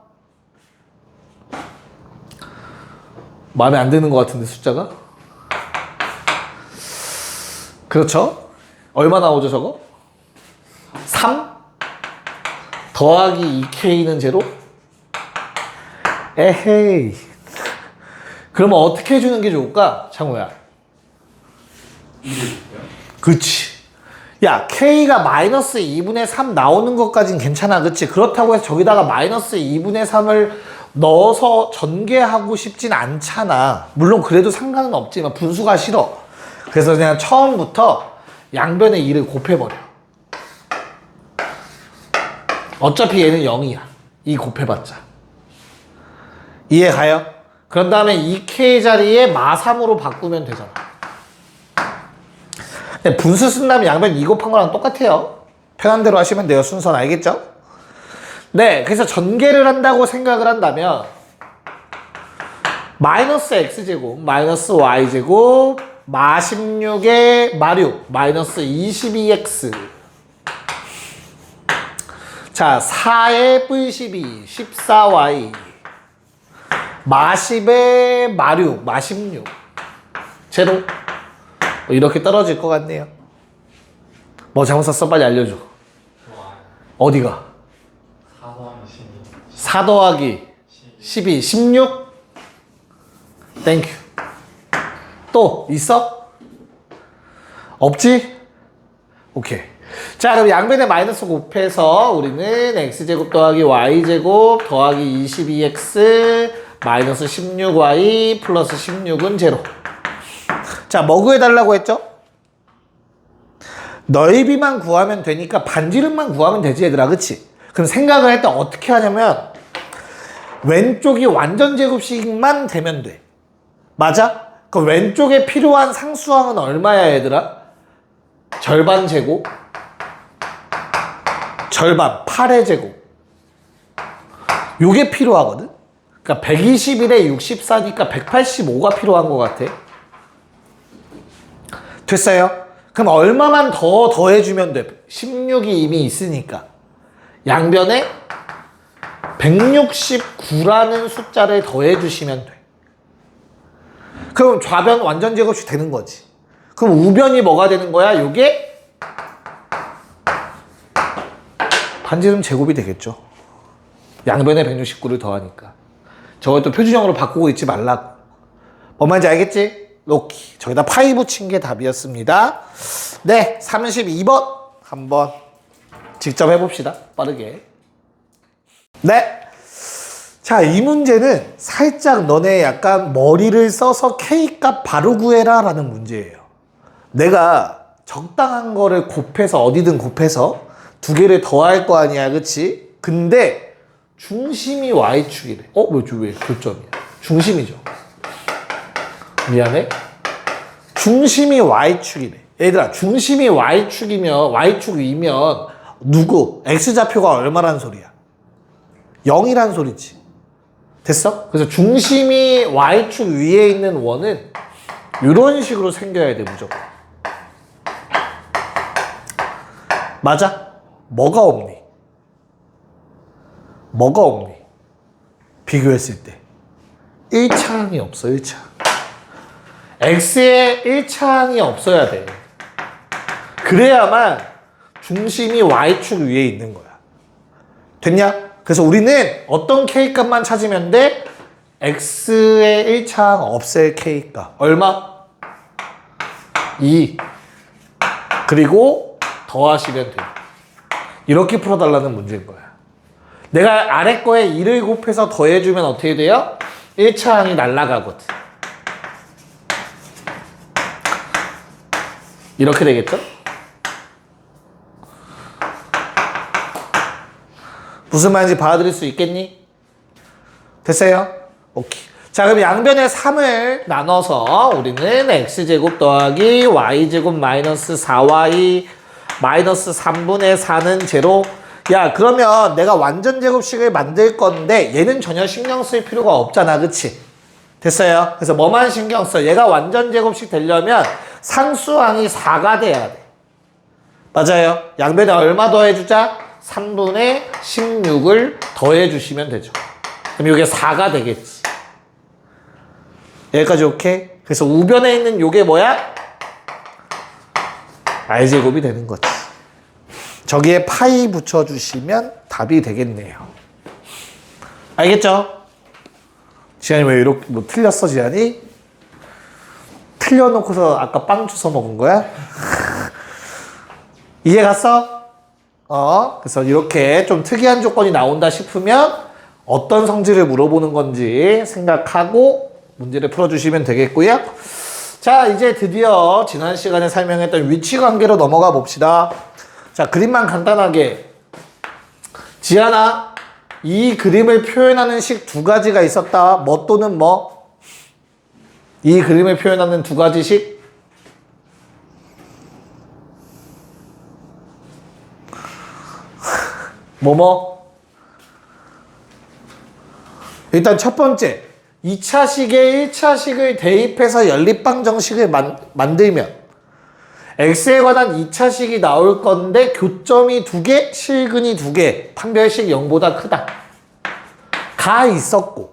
마음에 안 드는 것 같은데 숫자가? 그렇죠? 얼마 나오죠 저거? 3 더하기 2k는 제로? 에헤이. 그러면 어떻게 해주는 게 좋을까? 창호야. 그치. 야 k가 마이너스 2분의 3 나오는 것까진 괜찮아. 그치? 그렇다고 해서 저기다가 마이너스 2분의 3을 넣어서 전개하고 싶진 않잖아. 물론 그래도 상관은 없지만 분수가 싫어. 그래서 그냥 처음부터 양변에 2를 곱해버려. 어차피 얘는 0이야. 2 곱해봤자. 이해 가요? 그런 다음에 2k 자리에 마3으로 바꾸면 되잖아. 근데 분수 쓴다면 양변 2 곱한 거랑 똑같아요. 편한 대로 하시면 돼요. 순서는 알겠죠? 네, 그래서 전개를 한다고 생각을 한다면 마이너스 x제곱 마이너스 y제곱 마 16에 마6 마이너스 22x 자 4에 뿔12 14y 마 10에 마6 마 16 제로. 이렇게 떨어질 것 같네요. 뭐 잘못 썼어? 빨리 알려줘. 어디가? 4 더하기 12 16 땡큐. 또 있어? 없지? 오케이. 자 그럼 양변에 마이너스 곱해서 우리는 x제곱 더하기 y제곱 더하기 22x 마이너스 16y 플러스 16은 제로. 자, 뭐 구해달라고 했죠? 넓이만 구하면 되니까 반지름만 구하면 되지 얘들아, 그치? 그럼 생각을 할 때 어떻게 하냐면 왼쪽이 완전 제곱식만 되면 돼. 맞아? 그럼 왼쪽에 필요한 상수항은 얼마야 얘들아? 절반 제곱, 절반 8의 제곱. 요게 필요하거든? 그러니까 121에 64니까 185가 필요한 것 같아. 됐어요? 그럼 얼마만 더 더해주면 돼? 16이 이미 있으니까. 양변에 169라는 숫자를 더해주시면 돼. 그럼 좌변 완전 제곱식 되는 거지. 그럼 우변이 뭐가 되는 거야? 요게 반지름 제곱이 되겠죠. 양변에 169를 더하니까. 저걸 또 표준형으로 바꾸고 있지 말라고. 뭔 말인지 알겠지? 오케이. 저기다 파이 붙인 게 답이었습니다. 네, 32번 한번 직접 해봅시다. 빠르게. 네. 자, 이 문제는 살짝 너네 약간 머리를 써서 K값 바로 구해라 라는 문제예요. 내가 적당한 거를 곱해서 어디든 곱해서 두 개를 더할 거 아니야, 그치? 근데 중심이 Y축이래. 왜 교점이야? 중심이죠. 미안해. 중심이 Y축이래. 얘들아, 중심이 Y축이면 누구? X좌표가 얼마란 소리야? 0이란 소리지. 됐어? 그래서 중심이 Y축 위에 있는 원은 이런 식으로 생겨야 돼, 무조건. 맞아? 뭐가 없니? 뭐가 없니? 비교했을 때 1차항이 없어. 1차항. X에 1차항이 없어야 돼. 그래야만 중심이 Y축 위에 있는 거야. 됐냐? 그래서 우리는 어떤 K값만 찾으면 돼? X의 1차항 없앨 K값. 얼마? 2. 그리고 더하시면 돼. 이렇게 풀어달라는 문제인 거야. 내가 아래 거에 2를 곱해서 더해주면 어떻게 돼요? 1차항이 날아가거든. 이렇게 되겠죠? 무슨 말인지 받아들일 수 있겠니? 됐어요? 오케이. 자, 그럼 양변에 3을 나눠서 우리는 x제곱 더하기 y제곱 마이너스 4y 마이너스 3분의 4는 제로. 야, 그러면 내가 완전 제곱식을 만들 건데 얘는 전혀 신경 쓸 필요가 없잖아, 그치? 됐어요? 그래서 뭐만 신경 써? 얘가 완전 제곱식 되려면 상수항이 4가 돼야 돼. 맞아요? 양변에 얼마 더해주자? 3분의 16을 더해주시면 되죠. 그럼 이게 4가 되겠지. 여기까지 오케이? 그래서 우변에 있는 요게 뭐야? R제곱이 되는 거지. 저기에 파이 붙여주시면 답이 되겠네요. 알겠죠? 지안이 왜 이렇게 뭐 틀렸어, 지안이? 틀려놓고서 아까 빵 주워 먹은 거야? 이해 갔어? 그래서 이렇게 좀 특이한 조건이 나온다 싶으면 어떤 성질을 물어보는 건지 생각하고 문제를 풀어주시면 되겠고요. 자, 이제 드디어 지난 시간에 설명했던 위치관계로 넘어가 봅시다. 자, 그림만 간단하게. 지안아, 이 그림을 표현하는 식 두 가지가 있었다. 뭐 또는 뭐? 이 그림을 표현하는 두 가지 식? 뭐뭐? 일단 첫 번째, 2차식에 1차식을 대입해서 연립방 정식을 만들면 x에 관한 2차식이 나올 건데 교점이 2개, 실근이 2개, 판별식 0보다 크다. 가 있었고.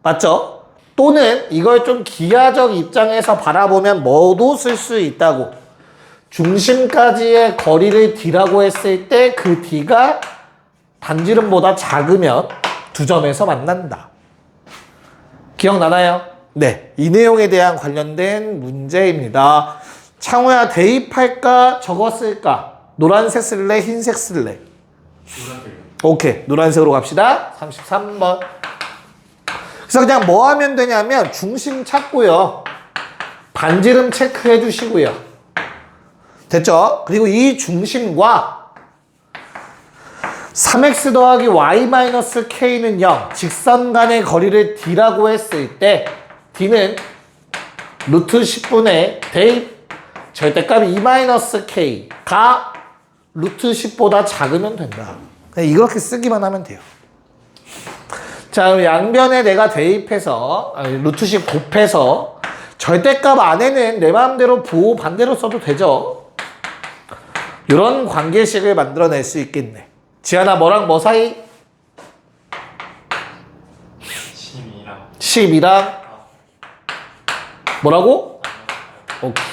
맞죠? 또는 이걸 좀 기하적 입장에서 바라보면 뭐도 쓸 수 있다고. 중심까지의 거리를 d라고 했을 때 그 d가 반지름보다 작으면 두 점에서 만난다. 기억나나요? 네, 이 내용에 대한 관련된 문제입니다. 창호야, 대입할까? 저거 쓸까? 노란색 쓸래? 흰색 쓸래? 노란색. 오케이, 노란색으로 갑시다. 33번. 그래서 그냥 뭐 하면 되냐면 중심 찾고요. 반지름 체크해 주시고요. 됐죠? 그리고 이 중심과 3x 더하기 y 마이너스 k는 0. 직선 간의 거리를 d라고 했을 때 d는 루트 10분의 대입 절대값 2 마이너스 k가 루트 10보다 작으면 된다. 그냥 이렇게 쓰기만 하면 돼요. 자, 그럼 양변에 내가 대입해서 루트 10 곱해서 절대값 안에는 내 마음대로 부호 반대로 써도 되죠. 이런 관계식을 만들어낼 수 있겠네. 지하나 뭐랑 뭐 사이? 12랑 뭐라고? 오케이.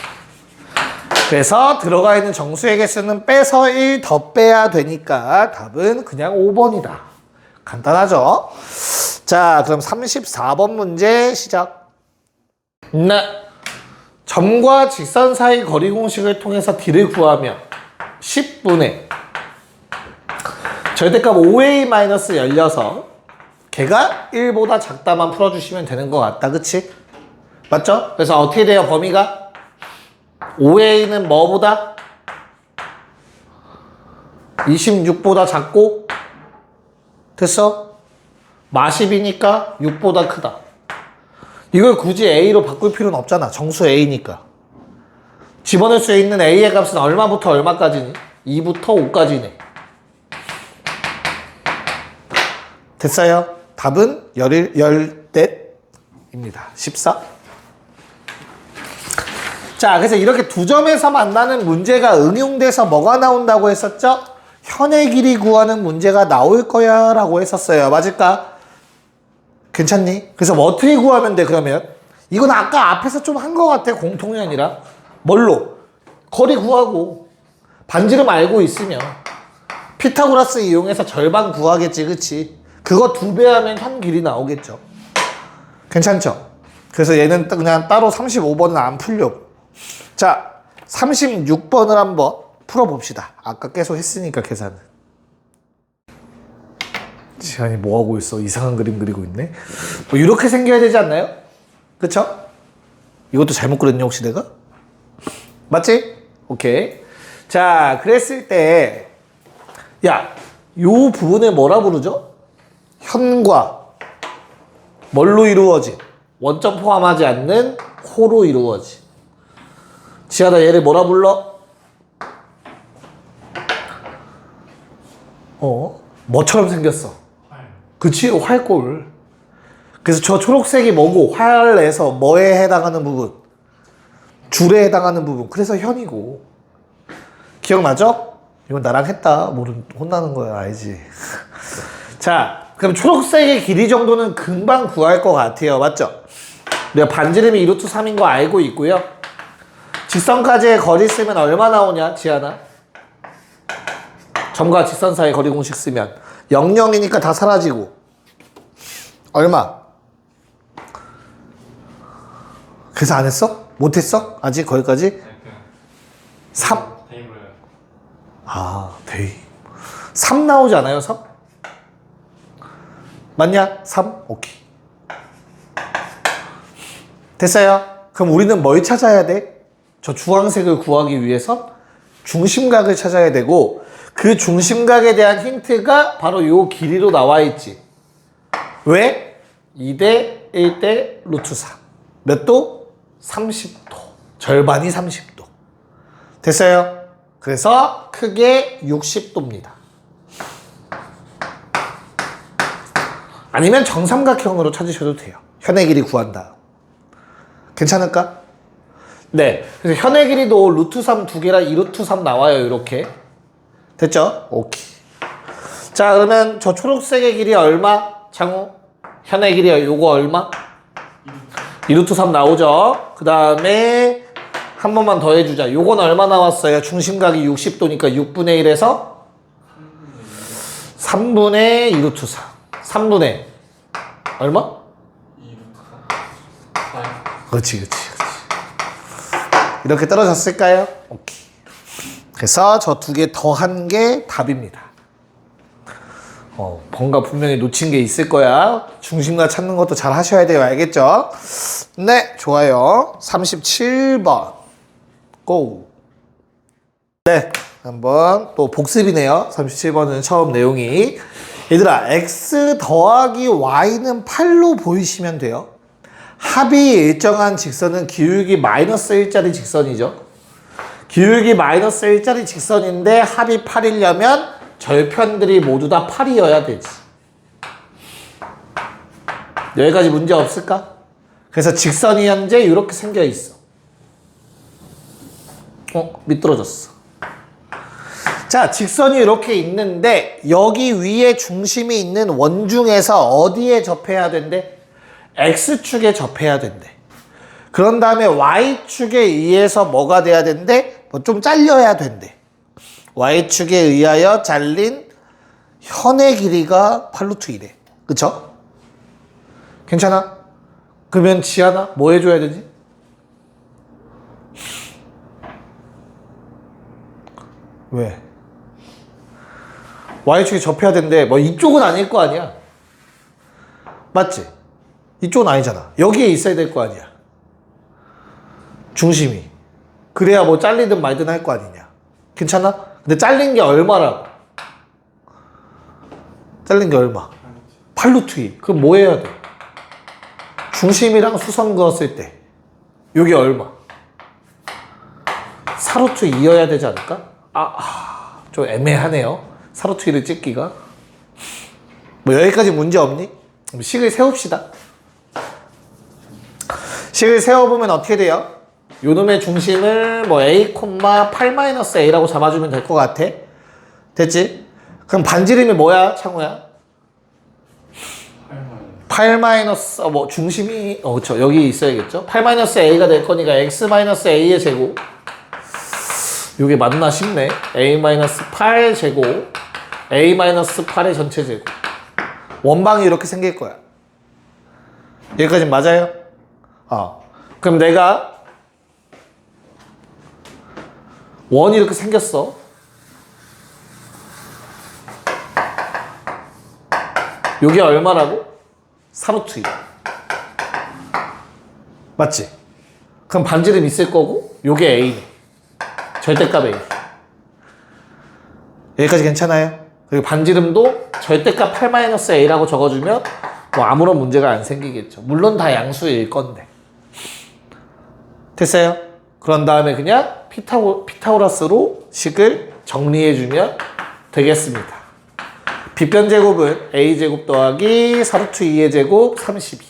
그래서 들어가 있는 정수의 개수는 빼서 1 더 빼야 되니까 답은 그냥 5번이다. 간단하죠? 자, 그럼 34번 문제 시작. 네. 점과 직선 사이 거리 공식을 통해서 d를 구하며 10분의 절대값 5a-16 걔가 1보다 작다만 풀어주시면 되는 것 같다. 그치? 맞죠? 그래서 어떻게 돼요? 범위가 5a는 뭐보다? 26보다 작고 됐어? 마십이니까 6보다 크다. 이걸 굳이 a로 바꿀 필요는 없잖아. 정수 a니까. 집어넣을 수 있는 a의 값은 얼마부터 얼마까지니? 2부터 5까지네. 됐어요? 답은 열댓입니다. 14. 자, 그래서 이렇게 두 점에서 만나는 문제가 응용돼서 뭐가 나온다고 했었죠? 현의 길이 구하는 문제가 나올 거야 라고 했었어요. 맞을까? 괜찮니? 그래서 뭐 어떻게 구하면 돼 그러면? 이건 아까 앞에서 좀 한 것 같아. 공통연이라. 뭘로? 거리 구하고 반지름 알고 있으면 피타고라스 이용해서 절반 구하겠지. 그치? 그거 2배 하면 현 길이 나오겠죠. 괜찮죠? 그래서 얘는 그냥 따로 35번은 안 풀려고. 자, 36번을 한번 풀어봅시다. 아까 계속 했으니까 계산은. 지한이 뭐하고 있어? 이상한 그림 그리고 있네. 뭐 이렇게 생겨야 되지 않나요? 그쵸? 이것도 잘못 그렸냐 혹시 내가? 맞지? 오케이. 자, 그랬을 때 야, 요 부분을 뭐라 부르죠? 현과 뭘로 이루어진? 원점 포함하지 않는 호로 이루어진. 지하다 얘를 뭐라 불러? 뭐처럼 생겼어? 그치? 활골. 그래서 저 초록색이 뭐고 활에서 뭐에 해당하는 부분? 줄에 해당하는 부분. 그래서 현이고. 기억나죠? 이건 나랑 했다. 모르면 혼나는 거야. 알지? 자, 그럼 초록색의 길이 정도는 금방 구할 것 같아요. 맞죠? 우리가 반지름이 2루트 3인 거 알고 있고요. 직선까지의 거리 쓰면 얼마 나오냐, 지하나? 점과 직선 사이 거리 공식 쓰면 00이니까 다 사라지고 얼마? 그래서 안 했어? 못 했어? 아직 거기까지? 3? 아, 대입 3 나오지 않아요? 3? 맞냐? 3? 오케이. 됐어요? 그럼 우리는 뭘 찾아야 돼? 저 주황색을 구하기 위해선 중심각을 찾아야 되고 그 중심각에 대한 힌트가 바로 요 길이로 나와 있지. 왜? 2대 1대 루트 3. 몇 도? 30도. 절반이 30도. 됐어요? 그래서 크게 60도입니다. 아니면 정삼각형으로 찾으셔도 돼요. 현의 길이 구한다. 괜찮을까? 네. 그래서 현의 길이도 루트 3 두 개라 2루트 3 나와요. 이렇게. 됐죠? 오케이. 자, 그러면 저 초록색의 길이 얼마? 창우? 현의 길이 요거 얼마? 2루트 3 나오죠? 그 다음에 한 번만 더 해주자. 요건 얼마 나왔어요? 중심각이 60도니까 6분의 1에서 3분의 2루트 4. 3분의 얼마? 2루트 4. 그렇지. 이렇게 떨어졌을까요? 오케이. 그래서 저 두 개 더한 게 답입니다. 뭔가 분명히 놓친 게 있을 거야. 중심과 찾는 것도 잘 하셔야 돼요. 알겠죠? 네, 좋아요. 37번. 고. 네, 한번 또 복습이네요. 37번은 처음 내용이. 얘들아, x 더하기 y는 8로 보이시면 돼요. 합이 일정한 직선은 기울기 마이너스 1짜리 직선이죠. 기울기 마이너스 1짜리 직선인데 합이 8이려면 절편들이 모두 다 8이어야 되지. 여기까지 문제 없을까? 그래서 직선이 현재 이렇게 생겨 있어. 미끄러졌어. 자, 직선이 이렇게 있는데 여기 위에 중심이 있는 원중에서 어디에 접해야 된대? X축에 접해야 된대. 그런 다음에 Y축에 의해서 뭐가 돼야 된대? 뭐 좀 잘려야 된대. Y축에 의하여 잘린 현의 길이가 8루트 2래. 그쵸? 괜찮아? 그러면 지하나 뭐 해줘야 되지? 왜? Y축에 접해야 되는데 뭐 이쪽은 아닐 거 아니야. 맞지? 이쪽은 아니잖아. 여기에 있어야 될 거 아니야. 중심이. 그래야 뭐 잘리든 말든 할 거 아니냐. 괜찮아? 근데 잘린 게 얼마라고? 잘린 게 얼마? 8루트 2. 그럼 뭐 해야 돼? 중심이랑 수선 그었을 때 요게 얼마? 4루트 2여야 되지 않을까? 좀 애매하네요. 4루트 2를 찍기가. 뭐 여기까지 문제 없니? 그럼 식을 세웁시다. 식을 세워보면 어떻게 돼요? 요놈의 중심을 뭐 a, 8-a라고 잡아주면 될 것 같아. 됐지? 그럼 반지름이 뭐야, 창우야? 8 마이너스, 뭐 중심이, 그쵸. 여기 있어야겠죠? 8-a가 될 거니까 x-a의 제곱. 요게 맞나 싶네. a-8 제곱, a-8의 전체 제곱. 원방이 이렇게 생길 거야. 여기까지 맞아요? 그럼 내가 원이 이렇게 생겼어. 요게 얼마라고? 4루트 2. 맞지? 그럼 반지름 있을 거고 요게 a네. 절대값 a. 여기까지 괜찮아요? 그리고 반지름도 절대값 8-a라고 적어주면 뭐 아무런 문제가 안 생기겠죠. 물론 다 양수일 건데. 됐어요? 그런 다음에 그냥 피타고라스로 식을 정리해주면 되겠습니다. 빗변제곱은 a제곱 더하기 4루트 2의 제곱 32.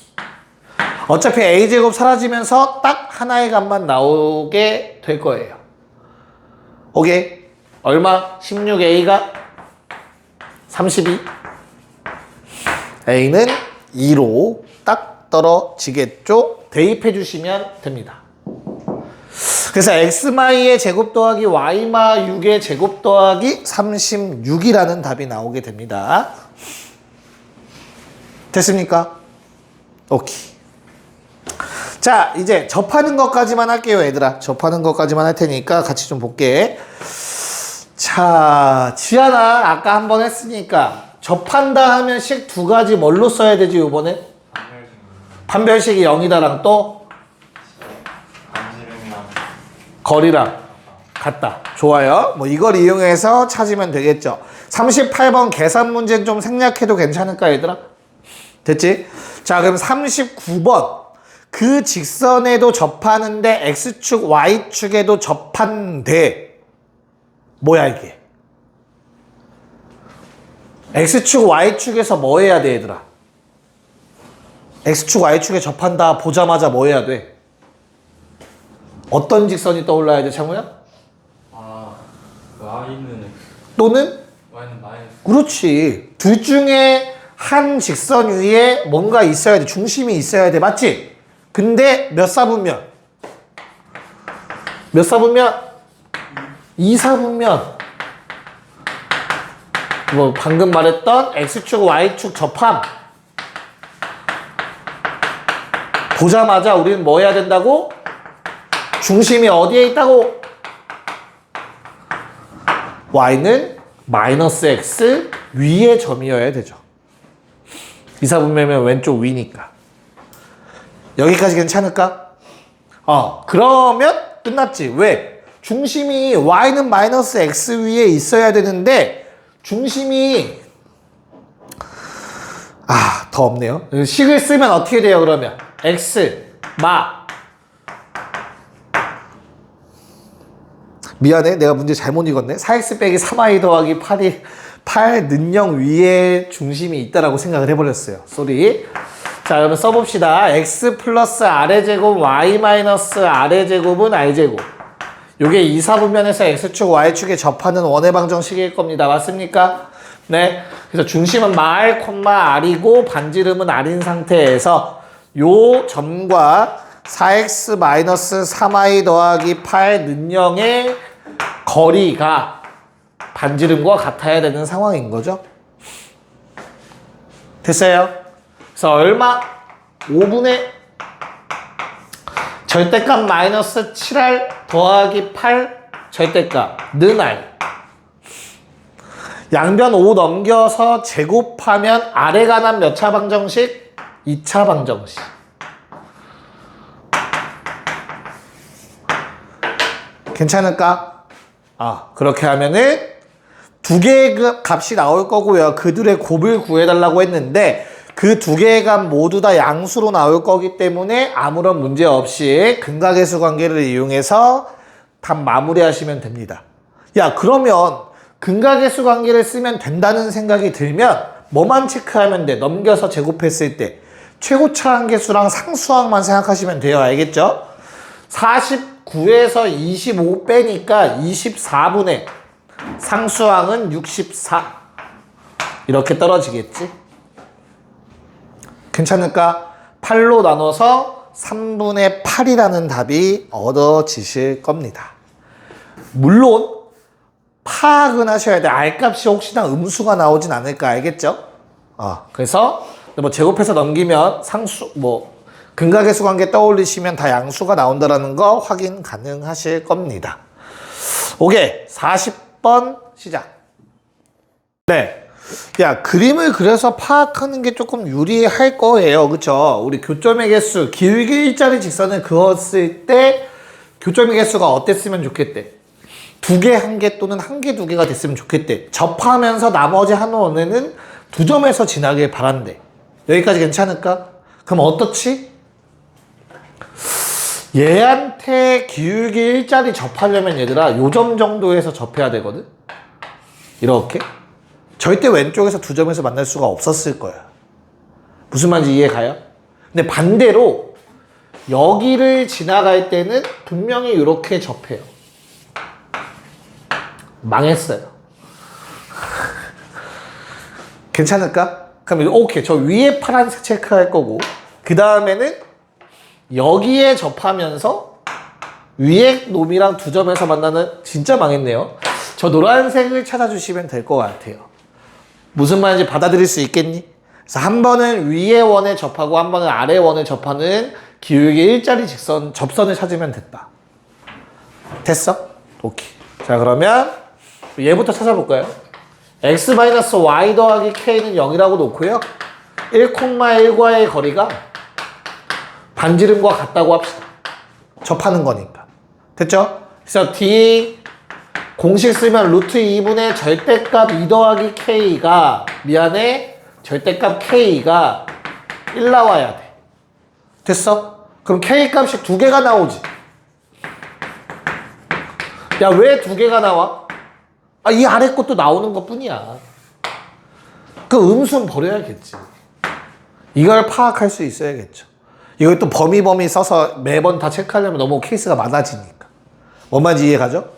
어차피 a제곱 사라지면서 딱 하나의 값만 나오게 될 거예요. 오케이? 얼마? 16a가 32. a는 2로 딱 떨어지겠죠? 대입해 주시면 됩니다. 그래서 x마이의 제곱 더하기 y마 6의 제곱 더하기 36이라는 답이 나오게 됩니다. 됐습니까? 오케이. 자, 이제 접하는 것까지만 할게요, 얘들아. 접하는 것까지만 할 테니까 같이 좀 볼게. 자, 지하나 아까 한번 했으니까 접한다 하면 식 두 가지 뭘로 써야 되지, 이번에? 판별식이 0이다랑 또 거리랑 같다. 좋아요. 뭐 이걸 이용해서 찾으면 되겠죠. 38번 계산 문제는 좀 생략해도 괜찮을까, 얘들아? 됐지? 자, 그럼 39번. 그 직선에도 접하는데 x축, y축에도 접한데 뭐야 이게? x축, y축에서 뭐 해야 돼, 얘들아? x축, y축에 접한다 보자마자 뭐 해야 돼? 어떤 직선이 떠올라야 돼, 창우야? y는 x, 또는? y는 마이너스. 그렇지. 둘 중에 한 직선 위에 뭔가 있어야 돼. 중심이 있어야 돼. 맞지? 근데 몇 사분면? 몇 사분면? 2사분면. 뭐 방금 말했던 x축, y축 접함. 보자마자 우리는 뭐 해야 된다고? 중심이 어디에 있다고? y는 마이너스 x 위의 점이어야 되죠. 이사분면이면 왼쪽 위니까. 여기까지 괜찮을까? 그러면 끝났지. 왜? 중심이 y는 마이너스 x 위에 있어야 되는데 중심이 더 없네요. 식을 쓰면 어떻게 돼요? 그러면 x 미안해, 내가 문제 잘못 읽었네. 4x 빼기 3y 더하기 8 는영 위에 중심이 있다라고 생각을 해버렸어요. 쏘리. 자, 그러면 써봅시다. x 플러스 r의 제곱 y 마이너스 r의 제곱은 r제곱. 요게 이사분면에서 x축 y축에 접하는 원의 방정식일 겁니다. 맞습니까? 네. 그래서 중심은 r, r이고 반지름은 r인 상태에서 요 점과 4x 마이너스 3y 더하기 8 는영의 거리가 반지름과 같아야 되는 상황인 거죠. 됐어요? 그래서 얼마? 5분의 절대값 마이너스 7r 더하기 8 절대값 는 r. 양변 5 넘겨서 제곱하면 r에 관한 몇 차 방정식? 2차 방정식. 괜찮을까? 그렇게 하면은 두 개의 값이 나올 거고요. 그들의 곱을 구해달라고 했는데 그 두 개의 값 모두 다 양수로 나올 거기 때문에 아무런 문제 없이 근각계수 관계를 이용해서 답 마무리하시면 됩니다. 야, 그러면 근각계수 관계를 쓰면 된다는 생각이 들면 뭐만 체크하면 돼? 넘겨서 제곱했을 때 최고차 함계수랑 상수항만 생각하시면 돼요. 알겠죠? 49에서 25 빼니까 24분의 상수항은 64 이렇게 떨어지겠지? 괜찮을까? 8로 나눠서 3분의 8이라는 답이 얻어지실 겁니다. 물론 파악은 하셔야 돼. R값이 혹시나 음수가 나오진 않을까. 알겠죠? 그래서 뭐 제곱해서 넘기면 상수 근각계수 관계 떠올리시면 다 양수가 나온다라는 거 확인 가능하실 겁니다. 오케이. 40번 시작. 네. 야, 그림을 그려서 파악하는 게 조금 유리할 거예요. 그쵸? 우리 교점의 개수, 길게 일자리 직선을 그었을 때 교점의 개수가 어땠으면 좋겠대? 2개, 1개 또는 1개, 2개가 됐으면 좋겠대. 접하면서 나머지 한 원에는 2점에서 지나길 바란대. 여기까지 괜찮을까? 그럼 어떻지? 얘한테 기울기 일자리 접하려면 얘들아 요점 정도에서 접해야 되거든? 이렇게? 절대 왼쪽에서 2점에서 만날 수가 없었을 거야. 무슨 말인지 이해가요? 근데 반대로 여기를 지나갈 때는 분명히 이렇게 접해요. 망했어요. 괜찮을까? 그럼 오케이. 저 위에 파란색 체크할 거고 그 다음에는 여기에 접하면서 위에 놈이랑 2점에서 만나는 진짜 망했네요. 저 노란색을 찾아주시면 될 것 같아요. 무슨 말인지 받아들일 수 있겠니? 그래서 한 번은 위에 원에 접하고 한 번은 아래 원에 접하는 기울기 일자리 직선 접선을 찾으면 됐다. 됐어? 오케이. 자, 그러면 얘부터 찾아볼까요? x-y 더하기 k는 0이라고 놓고요. 1,1과의 거리가 반지름과 같다고 합시다. 접하는 거니까. 됐죠? 그래서 d 공식 쓰면 루트 2분의 절대값 2 더하기 k가 절대값 k가 1 나와야 돼. 됐어? 그럼 k 값이 2개가 나오지. 야, 왜 2개가 나와? 이 아래 것도 나오는 것 뿐이야. 그 음수는 버려야겠지. 이걸 파악할 수 있어야겠죠. 이걸 또 범위 써서 매번 다 체크하려면 너무 케이스가 많아지니까. 뭔 말인지 이해가죠?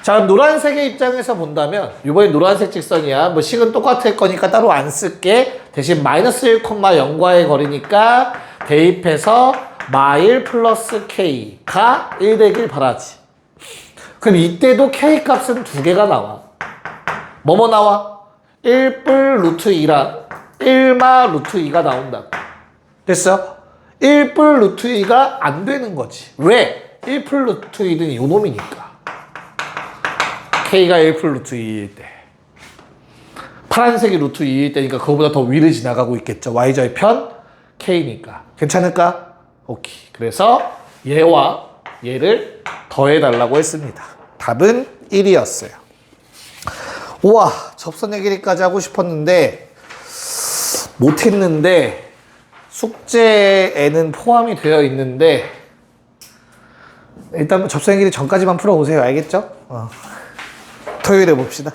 자, 그럼 노란색의 입장에서 본다면 이번에 노란색 직선이야. 뭐 식은 똑같을 거니까 따로 안 쓸게. 대신 마이너스 1,0과의 거리니까 대입해서 마1 플러스 k가 1 되길 바라지. 그럼 이때도 k 값은 2개가 나와. 뭐뭐 나와? 1뿔 루트 2랑 1마 루트 2가 나온다. 됐어? 1뿔 루트 2가 안 되는 거지. 왜? 1뿔 루트 2는 요 놈이니까. k가 1뿔 루트 2일 때. 파란색이 루트 2일 때니까 그거보다 더 위를 지나가고 있겠죠. y절편 k니까. 괜찮을까? 오케이. 그래서 얘와 얘를 더해달라고 했습니다. 답은 1이었어요. 우와, 접선의 길이까지 하고 싶었는데 못했는데 숙제에는 포함이 되어 있는데 일단 접선의 길이 전까지만 풀어보세요. 알겠죠? 토요일에 봅시다.